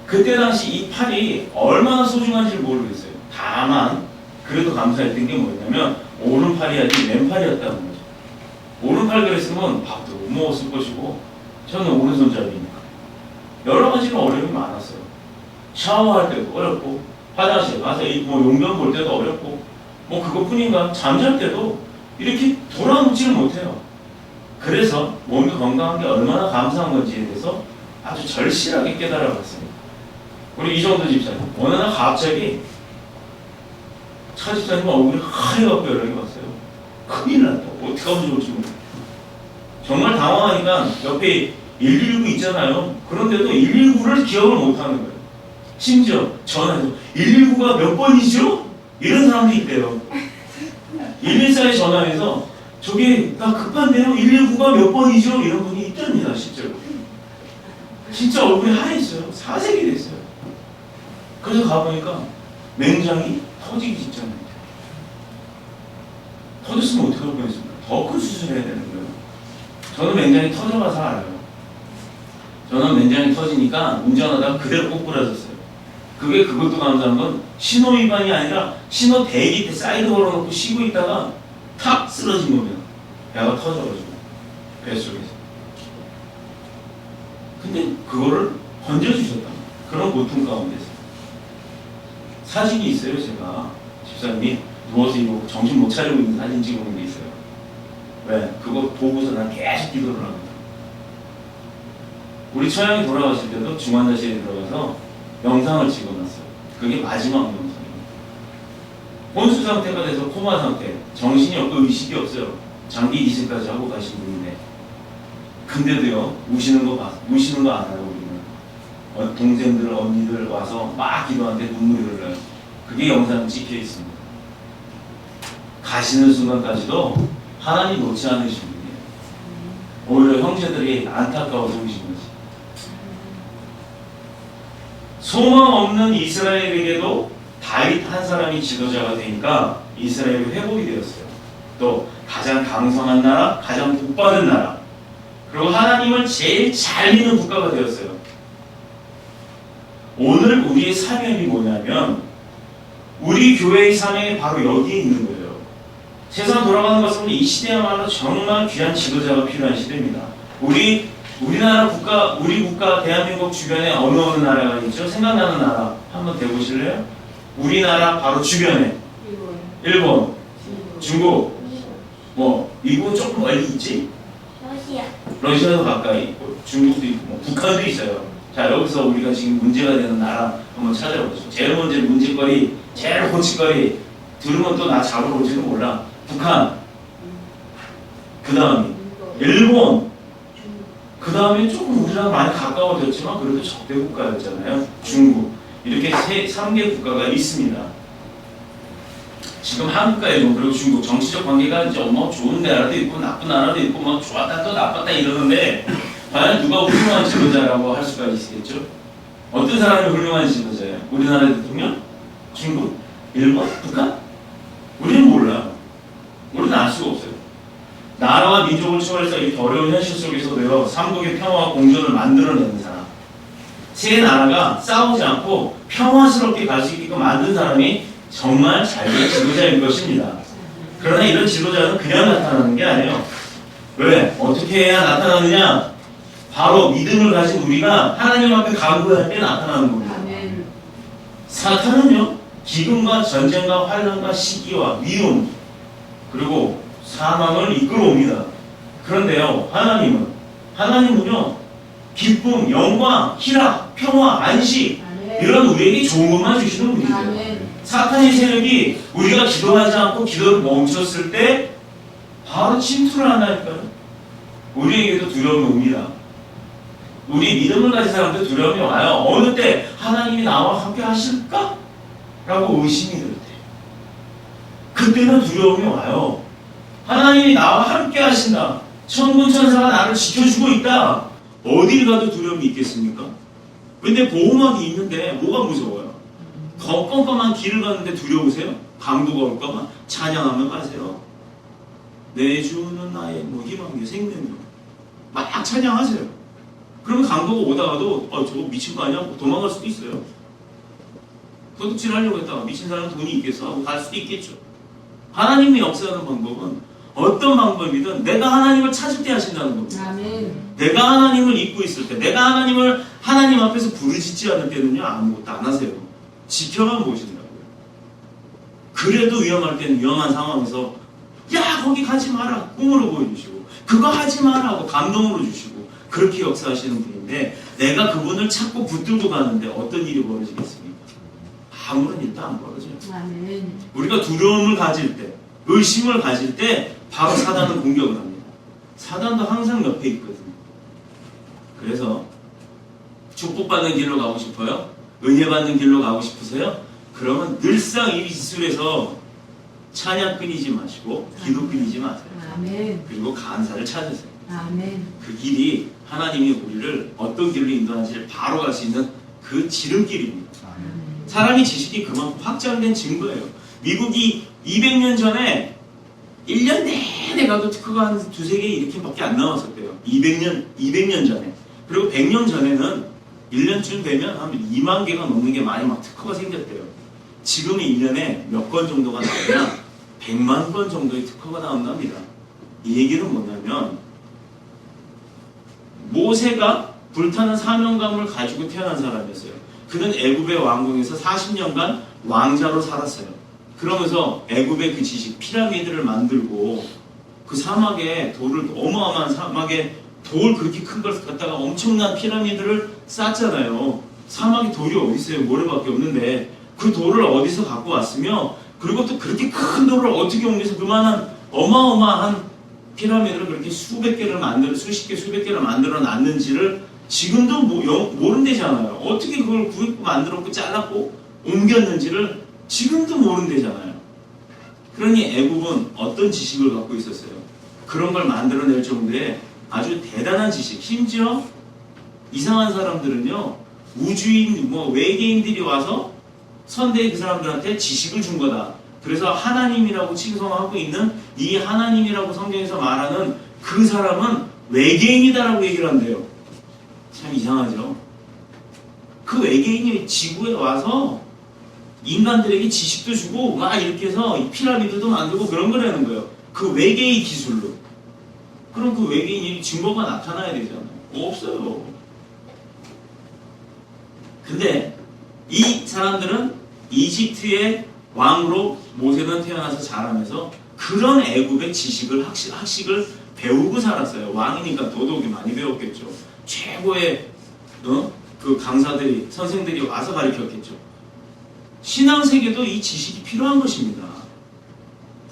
Speaker 1: 그때 당시 이 팔이 얼마나 소중한지 모르겠어요. 다만 그래도 감사했던 게 뭐였냐면 오른팔이 아니라 왼팔이었다는 거죠. 오른팔 그랬으면 밥도 못 먹었을 것이고, 저는 오른손잡이니까 여러 가지로 어려움이 많았어요. 샤워할 때도 어렵고, 화장실 가서 뭐 용변 볼 때도 어렵고, 뭐 그것뿐인가, 잠잘 때도 이렇게 돌아눕지를 못해요. 그래서 몸이 건강한 게 얼마나 감사한 건지에 대해서 아주 절실하게 깨달아봤습니다. 우리 이정도 집사님, 어느 날 갑자기 차 집사님 얼굴이 하얘갖고 연락이 왔어요. 큰일 났다. 어떻게 하면 좋을지 모르겠어요. 정말 당황하니까 옆에 119 있잖아요. 그런데도 119를 기억을 못하는 거예요. 심지어 전화해서 119가 몇 번이죠? 이런 사람도 있대요. 114에 전화해서 저기 나 급한데요? 119가 몇 번이죠? 이런 분이 있답니다. 실제로. 진짜 얼굴이 하얘졌어요. 사색이 됐어요. 그래서 가보니까 맹장이 터지기 직전입니다. 터졌으면 어떻게 할 뻔했습니까? 더 큰 수술을 해야 되는 거예요. 저는 맹장이 터져가서 알아요. 저는 맹장이 터지니까 운전하다가 그대로 꼭 부러졌어요. 그것도 감사한 건 신호 위반이 아니라 신호 대기 때 사이드 걸어놓고 쉬고 있다가 탁 쓰러진 겁니다. 배가 터져가지고 뱃속에서. 근데 그거를 건져주셨다. 그런 고통 가운데서. 사진이 있어요. 제가 집사님이 누워서 이거 정신 못 차리고 있는 사진 찍어놓은 게 있어요. 왜? 그거 보고서 난 계속 기도를 합니다. 우리 처형이 돌아가실 때도 중환자실에 들어가서 영상을 찍어놨어요. 그게 마지막 영상입니다. 혼수 상태가 돼서 코마 상태, 정신이 없고 의식이 없어요. 장기 이식까지 하고 가신 분인데, 근데도요, 우시는 거 알아요. 우리는 동생들, 언니들 와서 막 기도하는데 눈물이 흘러요. 그게 영상에 찍혀 있습니다. 가시는 순간까지도 하나님 놓지 않으신 분이에요. 오히려 형제들이 안타까워서 오신 거지. 소망 없는 이스라엘에게도 다윗 한 사람이 지도자가 되니까 이스라엘이 회복이 되었어요. 또 가장 강성한 나라, 가장 복받은 나라, 그리고 하나님을 제일 잘 믿는 국가가 되었어요. 오늘 우리의 사명이 뭐냐면 우리 교회의 사명이 바로 여기에 있는 거예요. 세상 돌아가는 것은 이 시대야말로 정말 귀한 지도자가 필요한 시대입니다. 우리나라 국가, 우리 국가 대한민국 주변에 어느 나라가 있죠? 생각나는 나라 한번 대보실래요? 우리나라 바로 주변에 일본, 중국, 뭐 미국은 조금 멀리 있지? 러시아도 가까이 있고 중국도 있고 뭐 북한도 있어요. 자, 여기서 우리가 지금 문제가 되는 나라 한번 찾아보죠. 제일 먼저 문제거리, 제일 고치거리 들으면 또 나 잡으러 올지도 몰라. 북한, 그 다음에 일본, 그 다음에 조금 우리랑 많이 가까워졌지만 그래도 적대 국가였잖아요. 중국. 이렇게 3개 국가가 있습니다. 지금 한국과의 그리고 중국 정치적 관계가 이제 뭐 좋은 나라도 있고 나쁜 나라도 있고 뭐 좋았다 또 나빴다 이러는데 과연 누가 훌륭한 지도자라고 할 수가 있겠죠? 어떤 사람이 훌륭한 지도자예요? 우리나라 대통령? 중국? 일본? 북한? 우리는 몰라요. 우리는 알 수가 없어요. 나라와 민족을 초월해서 이렇게 어려운 현실 속에서도요, 삼국의 평화와 공존을 만들어내는 사람. 세 나라가 싸우지 않고 평화스럽게 갈 수 있게끔 만든 사람이 정말 잘된 지도자인 것입니다. 그러나 이런 지도자는 그냥 나타나는 게 아니에요. 왜? 어떻게 해야 나타나느냐? 바로 믿음을 가진 우리가 하나님 앞에 간구할 때 나타나는 겁니다. 사탄은요, 기근과 전쟁과 환난과 시기와 미움 그리고 사망을 이끌어옵니다. 그런데요, 하나님은요, 기쁨, 영광, 희락, 평화, 안식 이런 우리에게 좋은 것만 주시는 분이세요. 사탄의 세력이 우리가 기도하지 않고 기도를 멈췄을 때 바로 침투를 한다니까요. 우리에게도 두려움이 옵니다. 우리 믿음을 가진 사람들 두려움이 와요. 어느 때 하나님이 나와 함께 하실까? 라고 의심이 들 때. 그때는 두려움이 와요. 하나님이 나와 함께 하신다. 천군 천사가 나를 지켜주고 있다. 어딜 가도 두려움이 있겠습니까? 근데 보호막이 있는데 뭐가 무서워요? 껌껌한 길을 갔는데 두려우세요? 강도가 올까봐 찬양하며 가세요. 내 주는 나의 희망이 생명이요. 막 찬양하세요. 그러면 강도가 오다가도 저거 미친 거 아니야? 도망갈 수도 있어요. 도둑질 하려고 했다가 미친 사람 돈이 있겠어 하고 갈 수도 있겠죠. 하나님이 역사하는 방법은 어떤 방법이든 내가 하나님을 찾을 때 하신다는 겁니다.
Speaker 2: 아멘.
Speaker 1: 내가 하나님을 잊고 있을 때, 내가 하나님을 하나님 앞에서 부르짖지 않을 때는요, 아무것도 안 하세요. 지켜만 보신다고요. 그래도 위험할 때는 위험한 상황에서 야 거기 가지 마라 꿈으로 보여주시고 그거 하지 마라 하고 감동으로 주시고 그렇게 역사하시는 분인데 내가 그분을 찾고 붙들고 가는데 어떤 일이 벌어지겠습니까? 아무런 일도 안 벌어져요.
Speaker 2: 아멘.
Speaker 1: 우리가 두려움을 가질 때, 의심을 가질 때 바로 사단은 공격을 합니다. 사단도 항상 옆에 있거든요. 그래서 축복받는 길로 가고 싶어요? 은혜 받는 길로 가고 싶으세요? 그러면 늘상 이 기술에서 찬양 끊이지 마시고 기도 끊이지 마세요.
Speaker 2: 아멘.
Speaker 1: 그리고 감사를 찾으세요.
Speaker 2: 아멘.
Speaker 1: 그 길이 하나님이 우리를 어떤 길로 인도하는지를 바로 갈 수 있는 그 지름길입니다. 사람이 지식이 그만큼 확장된 증거예요. 미국이 200년 전에 1년 내내 가도 특허가 한 두세 개 이렇게밖에 안 나왔었대요. 200년 전에. 그리고 100년 전에는 1년쯤 되면 한 2만 개가 넘는 게 많이 막 특허가 생겼대요. 지금은 1년에 몇 건 정도가 나오냐? 100만 건 정도의 특허가 나온답니다. 이 얘기는 뭐냐면 모세가 불타는 사명감을 가지고 태어난 사람이었어요. 그는 애굽의 왕궁에서 40년간 왕자로 살았어요. 그러면서 애굽의 그 지식, 피라미드를 만들고 그 사막에 돌을, 어마어마한 사막에 돌 그렇게 큰 걸 갖다가 엄청난 피라미드를 쌓잖아요. 사막에 돌이 어디 있어요? 모래밖에 없는데 그 돌을 어디서 갖고 왔으며 그리고 또 그렇게 큰 돌을 어떻게 옮겨서 그만한 어마어마한 피라미드를 그렇게 수십 개, 수백 개를 만들어 놨는지를 지금도 모른대잖아요. 어떻게 그걸 구입고 만들었고 잘랐고 옮겼는지를 지금도 모른대잖아요. 그러니 애굽은 어떤 지식을 갖고 있었어요? 그런 걸 만들어낼 정도의 아주 대단한 지식. 심지어 이상한 사람들은요, 우주인, 외계인들이 와서 선대의 그 사람들한테 지식을 준 거다. 그래서 하나님이라고 칭송하고 있는 이 하나님이라고 성경에서 말하는 그 사람은 외계인이다라고 얘기를 한대요. 참 이상하죠? 그 외계인이 지구에 와서 인간들에게 지식도 주고 막 이렇게 해서 이 피라미드도 만들고 그런 거라는 거예요. 그 외계인 기술로. 그럼 그 외계인이 증거가 나타나야 되잖아요. 없어요. 근데 이 사람들은 이집트의 왕으로 모세는 태어나서 자라면서 그런 애굽의 지식을 학식을 배우고 살았어요. 왕이니까 더더욱이 많이 배웠겠죠. 최고의 그 강사들이 선생들이 와서 가르쳤겠죠. 신앙세계도 이 지식이 필요한 것입니다.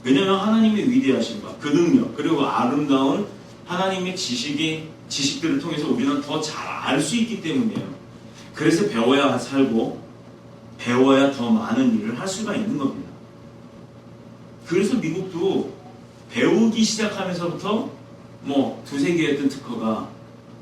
Speaker 1: 왜냐하면 하나님의 위대하심과 그 능력 그리고 아름다운 하나님의 지식들을 통해서 우리는 더 잘 알 수 있기 때문이에요. 그래서 배워야 살고 배워야 더 많은 일을 할 수가 있는 겁니다. 그래서 미국도 배우기 시작하면서부터 두세 개였던 특허가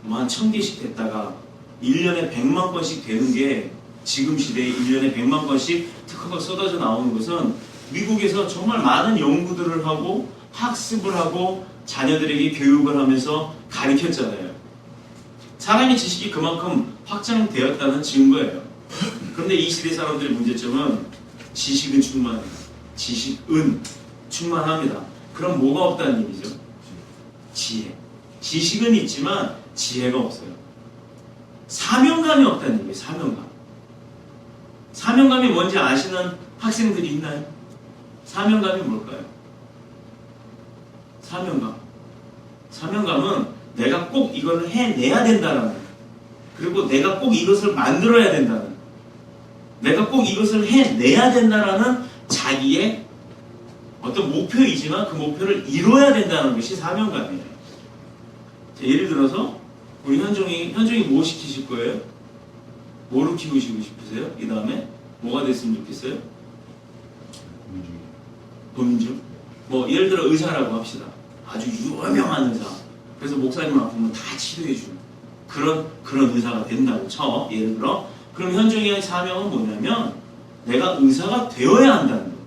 Speaker 1: 한 1000개씩 됐다가 1년에 100만 건씩 되는 게 지금 시대에 1년에 100만 건씩 특허가 쏟아져 나오는 것은 미국에서 정말 많은 연구들을 하고 학습을 하고 자녀들에게 교육을 하면서 가르쳤잖아요. 사람의 지식이 그만큼 확장되었다는 증거예요. 그런데 이 시대 사람들의 문제점은 지식은 충만합니다. 지식은 충만합니다. 그럼 뭐가 없다는 얘기죠? 지혜. 지식은 있지만 지혜가 없어요. 사명감이 없다는 얘기예요. 사명감. 사명감이 뭔지 아시는 학생들이 있나요? 사명감이 뭘까요? 사명감은 내가 꼭 이걸 해내야 된다는, 그리고 내가 꼭 이것을 만들어야 된다는, 내가 꼭 이것을 해내야 된다라는 자기의 어떤 목표이지만 그 목표를 이뤄야 된다는 것이 사명감이에요. 자, 예를 들어서 우리 현종이 뭐 시키실 거예요? 뭐로 키우시고 싶으세요? 이 다음에 뭐가 됐으면 좋겠어요? 범주. 뭐 예를 들어 의사라고 합시다. 아주 유명한 의사. 그래서 목사님 아프면 다 치료해주는 그런 의사가 된다고 쳐. 예를 들어. 그럼 현종이의 사명은 뭐냐면 내가 의사가 되어야 한다는 거예요.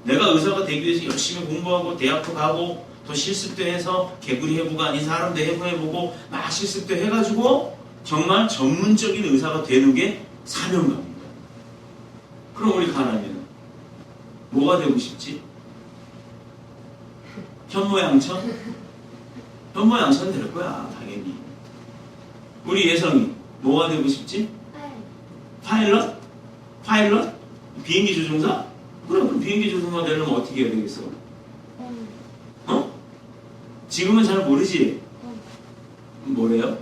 Speaker 1: 내가 의사가 되기 위해서 열심히 공부하고 대학도 가고 또 실습도 해서 개구리 해부가 아닌 사람도 해부해보고 막 실습도 해가지고 정말 전문적인 의사가 되는 게 사명감입니다. 그럼 우리 가나미는 뭐가 되고 싶지? 현모양처? 현모양처는 될 거야 당연히. 우리 예성이 뭐가 되고 싶지? 파일럿? 파일럿? 비행기 조종사? 그럼 비행기 조종사 되려면 어떻게 해야 되겠어? 어? 지금은 잘 모르지? 뭐래요?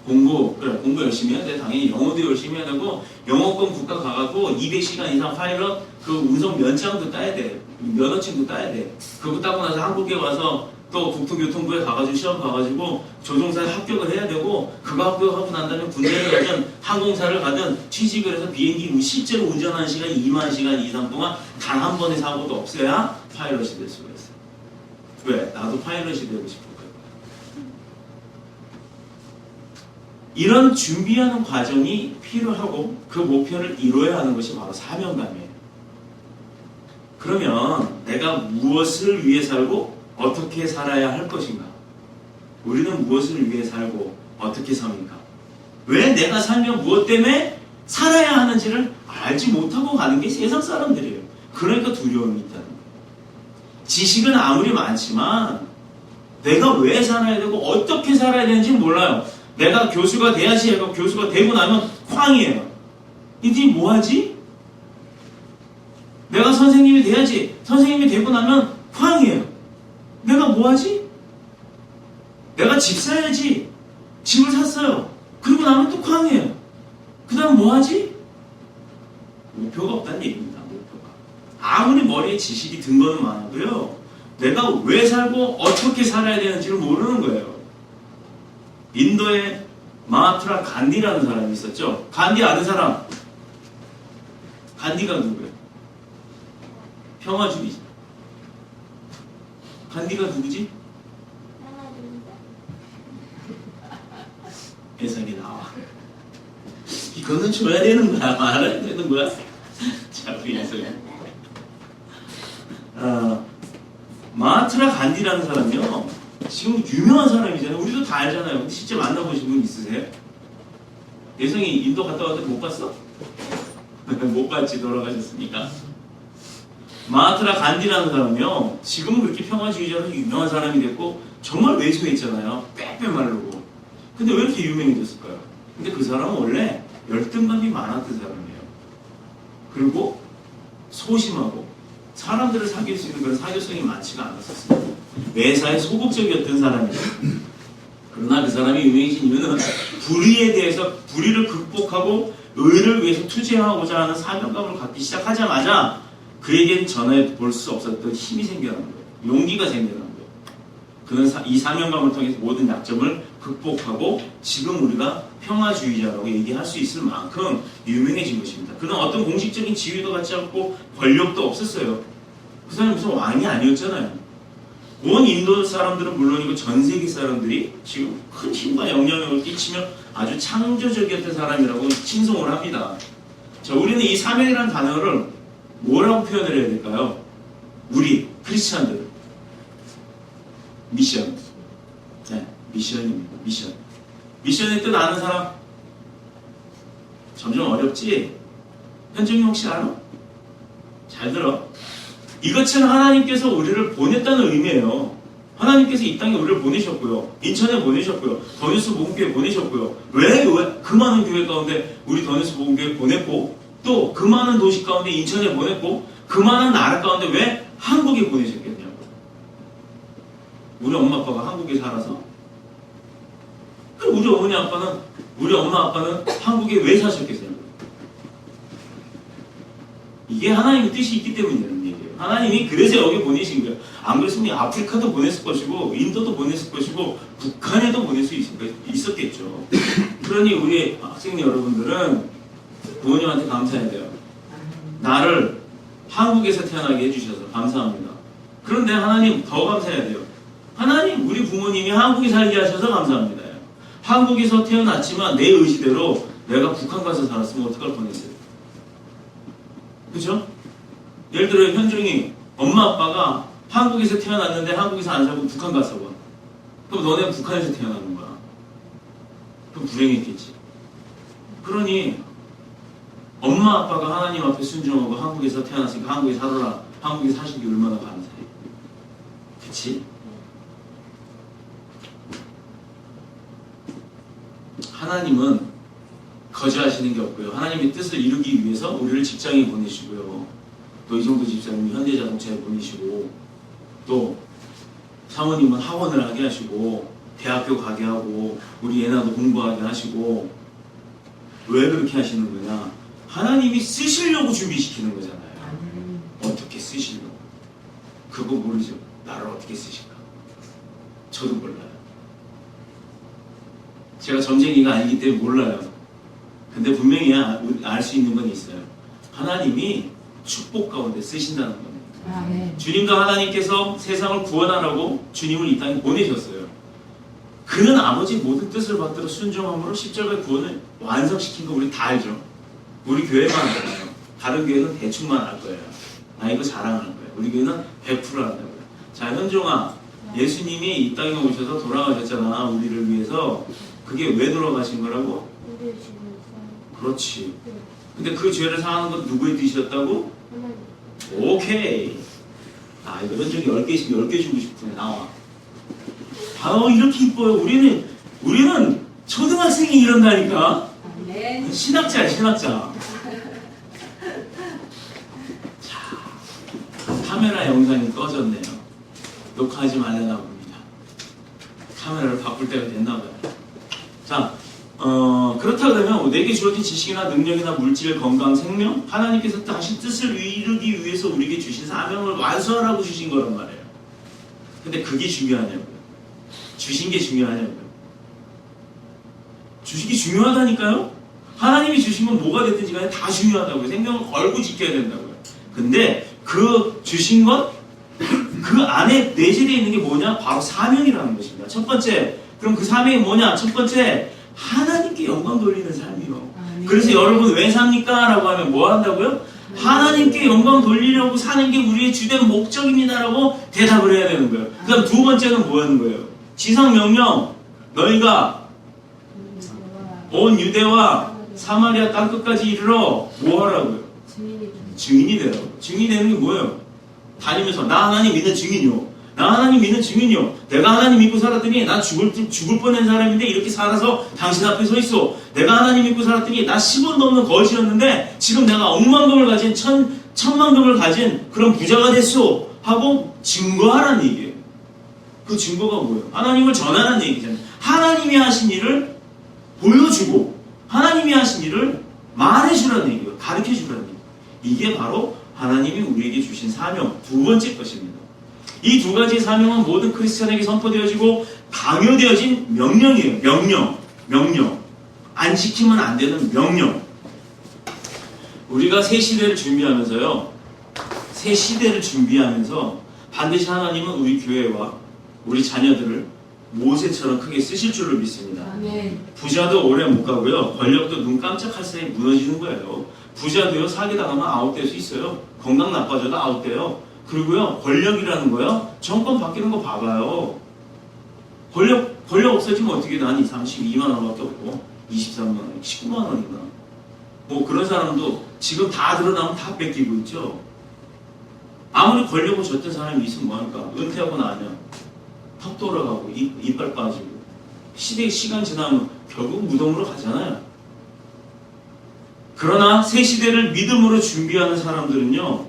Speaker 1: 공부. 그래, 공부 열심히 해야 돼. 당연히 영어도 열심히 해야 되고 영어권 국가 가가지고 200시간 이상 파일럿 그 운송 면장도 따야 돼. 면허증도 따야 돼. 그거 따고 나서 한국에 와서 또 국토교통부에 가가지고 시험 봐가지고 조종사에 합격을 해야 되고 그거 합격하고 난 다음에 군대를 가든 항공사를 가든 취직을 해서 비행기 실제로 운전하는 시간이 2만 시간 이상 동안 단 한 번의 사고도 없어야 파일럿이 될 수가 있어. 왜? 나도 파일럿이 되고 싶을 거야. 이런 준비하는 과정이 필요하고 그 목표를 이뤄야 하는 것이 바로 사명감이에요. 그러면 내가 무엇을 위해 살고 어떻게 살아야 할 것인가? 우리는 무엇을 위해 살고 어떻게 삽니까? 왜 내가 살면 무엇 때문에 살아야 하는지를 알지 못하고 가는 게 세상 사람들이에요. 그러니까 두려움이 있다는 거예요. 지식은 아무리 많지만 내가 왜 살아야 되고 어떻게 살아야 되는지 몰라요. 내가 교수가 돼야지 하고 교수가 되고 나면 쾅이에요. 이들이 뭐하지? 내가 선생님이 돼야지. 선생님이 되고 나면 쾅이에요. 내가 뭐하지? 내가 집 사야지. 집을 샀어요. 그리고 나면 또 쾅이에요. 그 다음 뭐하지? 목표가 없다는 얘기입니다. 목표가. 아무리 머리에 지식이 든 거는 많아도요. 내가 왜 살고 어떻게 살아야 되는지를 모르는 거예요. 인도에 마하트라 간디라는 사람이 있었죠. 간디 아는 사람? 간디가 누구예요? 평화주의. 간디가 누구지? 해석이 나와. 이거는 줘야 되는 거야? 말아야 되는 거야? 자, 우리 해석이. 마하트라 간디라는 사람이요. 지금 유명한 사람이잖아요. 우리도 다 알잖아요. 근데 실제 만나보신 분 있으세요? 예성이 인도 갔다 왔을 때 못 봤어? 못 봤지, 돌아가셨으니까. 마하트라 간디라는 사람이요. 지금은 그렇게 평화주의자로 유명한 사람이 됐고 정말 외소했잖아요. 빼빼 마르고. 근데 왜 이렇게 유명해졌을까요? 근데 그 사람은 원래 열등감이 많았던 사람이에요. 그리고 소심하고 사람들을 사귈 수 있는 그런 사교성이 많지가 않았었어요. 매사에 소극적이었던 사람이에요. 그러나 그 사람이 유명해진 이유는 불의에 대해서 불의를 극복하고 의를 위해서 투쟁하고자 하는 사명감을 갖기 시작하자마자 그에겐 전에 볼 수 없었던 힘이 생겨난 거예요. 용기가 생겨난 거예요. 그는 이 사명감을 통해서 모든 약점을 극복하고 지금 우리가 평화주의자라고 얘기할 수 있을 만큼 유명해진 것입니다. 그는 어떤 공식적인 지위도 갖지 않고 권력도 없었어요. 그 사람이 무슨 왕이 아니었잖아요. 온 인도 사람들은 물론이고 전 세계 사람들이 지금 큰 힘과 영향력을 끼치며 아주 창조적이었던 사람이라고 칭송을 합니다. 자, 우리는 이 사명이라는 단어를 뭐라고 표현을 해야 될까요? 우리 크리스찬들 미션. 네, 미션입니다. 미션. 미션의 뜻 아는 사람? 점점 어렵지? 현정이 혹시 알아? 잘 들어. 이것은 하나님께서 우리를 보냈다는 의미예요. 하나님께서 이 땅에 우리를 보내셨고요. 인천에 보내셨고요. 더뉴스 복음교회 보내셨고요. 왜 그 많은 교회 가운데 우리 더뉴스 복음교회 보냈고 또 그 많은 도시 가운데 인천에 보냈고 그 많은 나라 가운데 왜 한국에 보내셨겠냐고. 우리 엄마 아빠가 한국에 살아서 우리 어머니 아빠는 우리 엄마 아빠는 한국에 왜 사셨겠어요? 이게 하나님의 뜻이 있기 때문이라는 얘기예요. 하나님이 그래서 여기 보내신 거예요. 안 그랬으면 아프리카도 보냈을 것이고 인도도 보냈을 것이고 북한에도 보낼 수 있었겠죠. 그러니 우리 학생 여러분들은 부모님한테 감사해야 돼요. 나를 한국에서 태어나게 해주셔서 감사합니다. 그런데 하나님 더 감사해야 돼요. 하나님 우리 부모님이 한국에 살게 하셔서 감사합니다. 한국에서 태어났지만 내 의지대로 내가 북한 가서 살았으면 어떡할 뻔했어요. 그죠? 예를 들어 현중이 엄마 아빠가 한국에서 태어났는데 한국에서 안 살고 북한 가서 봐. 그럼 너네는 북한에서 태어나는 거야. 그럼 불행했겠지. 그러니 엄마 아빠가 하나님 앞에 순종하고 한국에서 태어났으니까 한국에 살아라. 한국에 사시기 얼마나 감사해. 그치? 하나님은 거절하시는 게 없고요. 하나님의 뜻을 이루기 위해서 우리를 직장에 보내시고요. 또 이정도 집사님이 현대자동차에 보내시고 또 사모님은 학원을 하게 하시고 대학교 가게 하고 우리 애나도 공부하게 하시고 왜 그렇게 하시는 거냐? 하나님이 쓰시려고 준비시키는 거잖아요. 어떻게 쓰시려고? 그거 모르죠. 나를 어떻게 쓰실까? 저도 몰라요. 제가 점쟁이가 아니기 때문에 몰라요. 근데 분명히 알 수 있는 건 있어요. 하나님이 축복 가운데 쓰신다는 겁니다. 주님과 하나님께서 세상을 구원하라고 주님을 이 땅에 보내셨어요. 그는 아버지의 모든 뜻을 받들어 순종함으로 십자가의 구원을 완성시킨 거 우리 다 알죠. 우리 교회만 알아요. 다른 교회는 대충만 알 거예요. 나 이거 자랑할 거예요. 우리 교회는 100% 한다고요. 자, 현종아, 예수님이 이 땅에 오셔서 돌아가셨잖아. 우리를 위해서. 그게 왜 돌아가신 거라고? 그렇지. 근데 그 죄를 사하는 건 누구의 뜻이었다고? 오케이. 아, 이거 현종이 10개 주고 싶으네. 나와. 이렇게 이뻐요. 우리는 초등학생이 이런다니까. 신학자야, 신학자. 자, 카메라 영상이 꺼졌네요. 녹화하지 말려나 봅니다. 카메라를 바꿀 때가 됐나 봐요. 자, 그렇다 그러면 내게 주어진 지식이나 능력이나 물질, 건강, 생명, 하나님께서 다시 뜻을 이루기 위해서 우리에게 주신 사명을 완수하라고 주신 거란 말이에요. 근데 그게 중요하냐고요. 주신 게 중요하냐고요. 주신 게 중요하다니까요. 하나님이 주신 건 뭐가 됐든지 간에 다 중요하다고요. 생명을 걸고 지켜야 된다고요. 근데 그 주신 것, 그 안에 내재되어 있는 게 뭐냐? 바로 사명이라는 것입니다. 첫 번째, 그럼 그 사명이 뭐냐? 첫 번째, 하나님께 영광 돌리는 삶이요. 그래서 여러분 왜 삽니까? 라고 하면 뭐 한다고요? 하나님께 영광 돌리려고 사는 게 우리의 주된 목적입니다라고 대답을 해야 되는 거예요. 그 다음 두 번째는 뭐 하는 거예요? 지상명령, 너희가 온 유대와 사마리아 땅끝까지 이르러 뭐 하라고요? 증인이 되라고. 증인이 되는 게 뭐예요? 다니면서 나 하나님 믿는 증인이요. 나 하나님 믿는 증인이요. 내가 하나님 믿고 살았더니 나 죽을 뻔한 사람인데 이렇게 살아서 당신 앞에 서 있어. 내가 하나님 믿고 살았더니 나 10원도 없는 거지였는데 지금 내가 억만금을 가진 천만금을 가진 그런 부자가 됐어. 하고 증거하라는 얘기예요. 그 증거가 뭐예요? 하나님을 전하라는 얘기잖아요. 하나님이 하신 일을 보여주고 하나님이 하신 일을 말해주라는 얘기예요. 가르쳐주라는 얘기예요. 이게 바로 하나님이 우리에게 주신 사명 두 번째 것입니다. 이 두 가지 사명은 모든 크리스천에게 선포되어지고 강요되어진 명령이에요. 명령. 안 지키면 안 되는 명령. 우리가 새 시대를 준비하면서요. 새 시대를 준비하면서 반드시 하나님은 우리 교회와 우리 자녀들을 모세처럼 크게 쓰실 줄로 믿습니다. 부자도 오래 못 가고요. 권력도 눈 깜짝할 사이에 무너지는 거예요. 부자도요. 사기당하면 아웃될 수 있어요. 건강 나빠져도 아웃돼요. 그리고요, 권력이라는 거요, 정권 바뀌는 거 봐봐요. 권력 없어지면 어떻게 난 32만 원밖에 없고, 23만 원, 19만 원인가. 뭐 그런 사람도 지금 다 드러나면 다 뺏기고 있죠. 아무리 권력을 줬던 사람이 있으면 뭐할까? 은퇴하고 나면 턱 돌아가고, 이빨 빠지고, 시간 지나면 결국 무덤으로 가잖아요. 그러나 새 시대를 믿음으로 준비하는 사람들은요,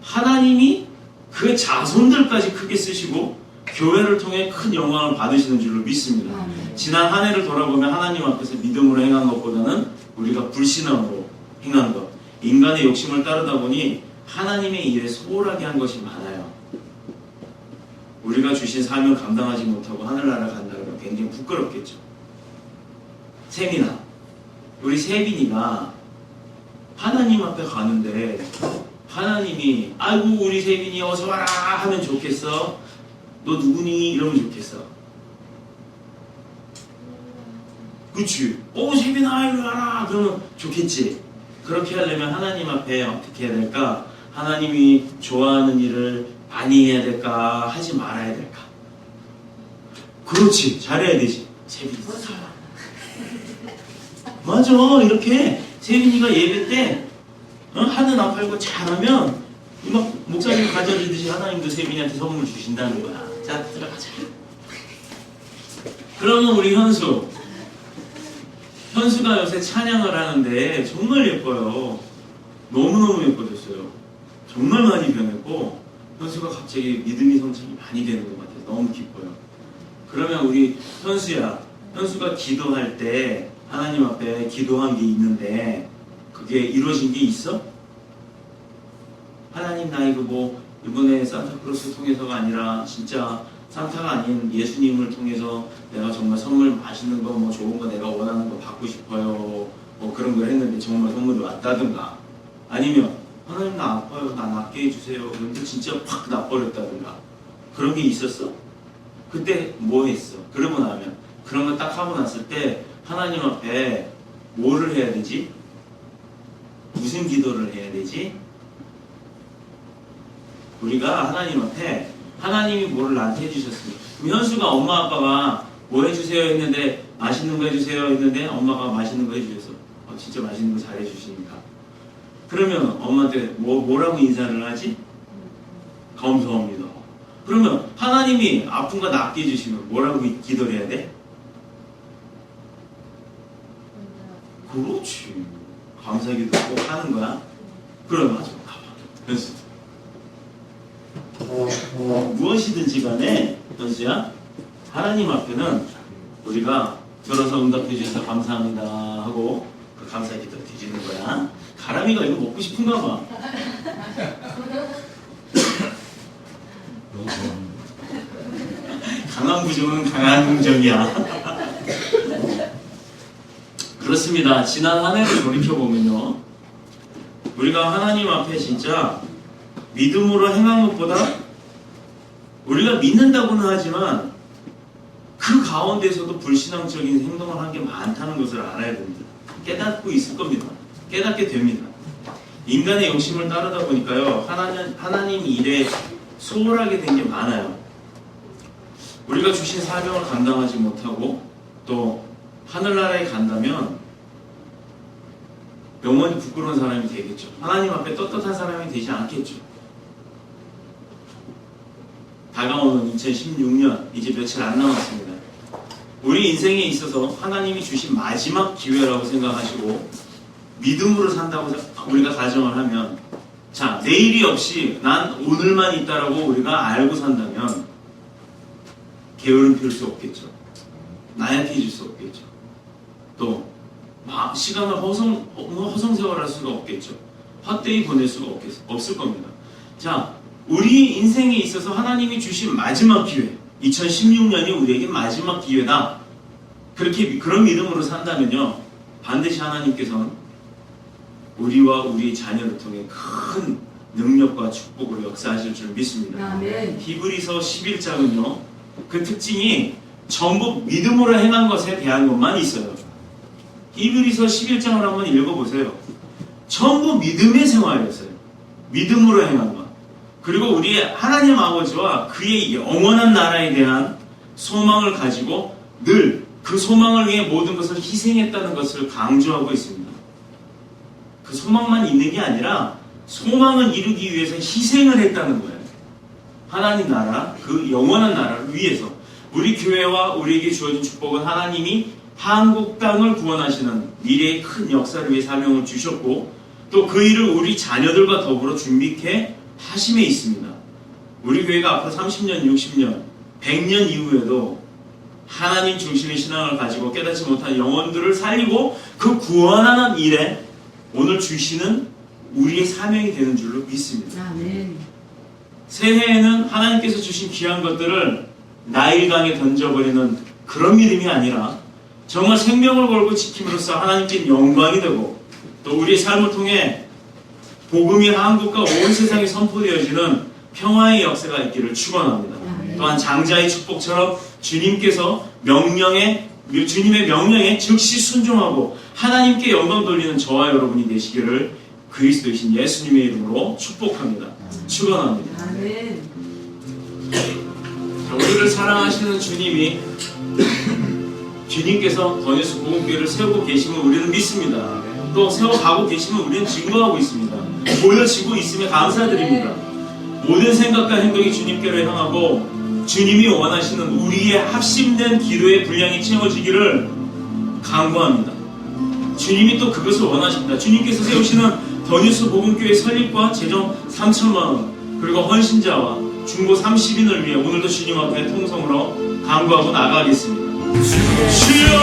Speaker 1: 하나님이 그 자손들까지 크게 쓰시고 교회를 통해 큰 영광을 받으시는 줄로 믿습니다. 지난 한 해를 돌아보면 하나님 앞에서 믿음으로 행한 것보다는 우리가 불신앙으로 행한 것, 인간의 욕심을 따르다 보니 하나님의 일에 소홀하게 한 것이 많아요. 우리가 주신 사명 감당하지 못하고 하늘나라 간다 그러면 굉장히 부끄럽겠죠. 세민아, 우리 세빈이가 하나님 앞에 가는데 하나님이 아이고 우리 세빈이 어서 와라 하면 좋겠어? 너 누구니? 이러면 좋겠어? 그치? 세빈아 이리 와라 그러면 좋겠지? 그렇게 하려면 하나님 앞에 어떻게 해야 될까? 하나님이 좋아하는 일을 많이 해야 될까? 하지 말아야 될까? 그렇지, 잘해야 되지. 세빈이 맞아, 이렇게 세빈이가 예배 때 하는 앞 팔고 잘하면 막 목사님 가져주듯이 하나님도 세빈이한테 선물 주신다는 거야. 자, 들어가자. 그러면 우리 현수가 요새 찬양을 하는데 정말 예뻐요. 너무너무 예뻐졌어요. 정말 많이 변했고 현수가 갑자기 믿음이 성장이 많이 되는 것 같아서 너무 기뻐요. 그러면 우리 현수가 기도할 때 하나님 앞에 기도한 게 있는데 그게 이루어진 게 있어? 하나님 나 이거 이번에 산타크로스 통해서가 아니라 진짜 산타가 아닌 예수님을 통해서 내가 정말 선물 맛있는 거 좋은 거 내가 원하는 거 받고 싶어요. 그런 걸 했는데 정말 선물이 왔다든가 아니면 하나님 나 아파요. 나 낫게 해주세요. 그런데 진짜 확 나버렸다든가 그런 게 있었어? 그때 뭐 했어? 그러고 나면 그런 거 딱 하고 났을 때 하나님 앞에 뭐를 해야 되지? 무슨 기도를 해야 되지? 우리가 하나님 앞에 하나님이 뭐를 나한테 해주셨습니다. 그럼 현수가 엄마 아빠가 뭐 해주세요 했는데 맛있는 거 해주세요 했는데 엄마가 맛있는 거 해주셔서 진짜 맛있는 거 잘해주시니까 그러면 엄마한테 뭐라고 인사를 하지? 감사합니다. 그러면 하나님이 아픈 거 낫게 해주시면 뭐라고 기도를 해야 돼? 그렇지. 감사기도 꼭 하는 거야. 그럼 맞아. 현수. 무엇이든지 간에 현수야 하나님 앞에는 우리가 들어서 응답해 주셔서 감사합니다 하고 그 감사기도 드리는 거야. 가람이가 이거 먹고 싶은가 봐. 강한 부정은 강한 긍정이야. 그렇습니다. 지난 한 해를 돌이켜보면요. 우리가 하나님 앞에 진짜 믿음으로 행한 것보다 우리가 믿는다고는 하지만 그 가운데서도 불신앙적인 행동을 한 게 많다는 것을 알아야 됩니다. 깨닫고 있을 겁니다. 깨닫게 됩니다. 인간의 욕심을 따르다 보니까요. 하나님 일에 소홀하게 된 게 많아요. 우리가 주신 사명을 감당하지 못하고 또 하늘나라에 간다면 영원히 부끄러운 사람이 되겠죠. 하나님 앞에 떳떳한 사람이 되지 않겠죠. 다가오는 2016년 이제 며칠 안 남았습니다. 우리 인생에 있어서 하나님이 주신 마지막 기회라고 생각하시고 믿음으로 산다고 우리가 가정을 하면 자, 내일이 없이 난 오늘만 있다라고 우리가 알고 산다면 게으름 피울 수 없겠죠. 나약해질 수 없겠죠. 또 시간을 허송세월할 수가 없겠죠. 헛되이 보낼 수가 없을 겁니다. 자, 우리 인생에 있어서 하나님이 주신 마지막 기회, 2016년이 우리에게 마지막 기회다. 그런 믿음으로 산다면요, 반드시 하나님께서는 우리와 우리 자녀를 통해 큰 능력과 축복으로 역사하실 줄 믿습니다.
Speaker 2: 아멘.
Speaker 1: 히브리서 11장은요, 그 특징이 전부 믿음으로 행한 것에 대한 것만 있어요. 히브리서 11장을 한번 읽어보세요. 전부 믿음의 생활이었어요. 믿음으로 행한 것. 그리고 우리의 하나님 아버지와 그의 영원한 나라에 대한 소망을 가지고 늘 그 소망을 위해 모든 것을 희생했다는 것을 강조하고 있습니다. 그 소망만 있는 게 아니라 소망을 이루기 위해서 희생을 했다는 거예요. 하나님 나라, 그 영원한 나라를 위해서. 우리 교회와 우리에게 주어진 축복은 하나님이 한국 땅을 구원하시는 미래의 큰 역사를 위해 사명을 주셨고 또 그 일을 우리 자녀들과 더불어 준비케 하심에 있습니다. 우리 교회가 앞으로 30년, 60년, 100년 이후에도 하나님 중심의 신앙을 가지고 깨닫지 못한 영혼들을 살리고 그 구원하는 일에 오늘 주시는 우리의 사명이 되는 줄로 믿습니다.
Speaker 2: 아멘.
Speaker 1: 새해에는 하나님께서 주신 귀한 것들을 나일강에 던져버리는 그런 믿음이 아니라 정말 생명을 걸고 지킴으로써 하나님께 영광이 되고 또 우리의 삶을 통해 복음이 한국과 온 세상에 선포되어지는 평화의 역사가 있기를 축원합니다. 또한 장자의 축복처럼 주님의 명령에 즉시 순종하고 하나님께 영광 돌리는 저와 여러분이 되시기를 그리스도이신 예수님의 이름으로 축복합니다. 축원합니다.
Speaker 2: 아멘.
Speaker 1: 우리를 사랑하시는 주님께서 더뉴스 복음교회를 세우고 계심을 우리는 믿습니다. 또 세워가고 계심을 우리는 증거하고 있습니다. 보여지고 있음에 감사드립니다. 모든 생각과 행동이 주님께로 향하고 주님이 원하시는 우리의 합심된 기도의 분량이 채워지기를 간구합니다. 주님이 또 그것을 원하십니다. 주님께서 세우시는 더뉴스 복음교회 설립과 재정 3천만 원 그리고 헌신자와 중보 30인을 위해 오늘도 주님 앞에 통성으로 간구하고 나가겠습니다. 주여!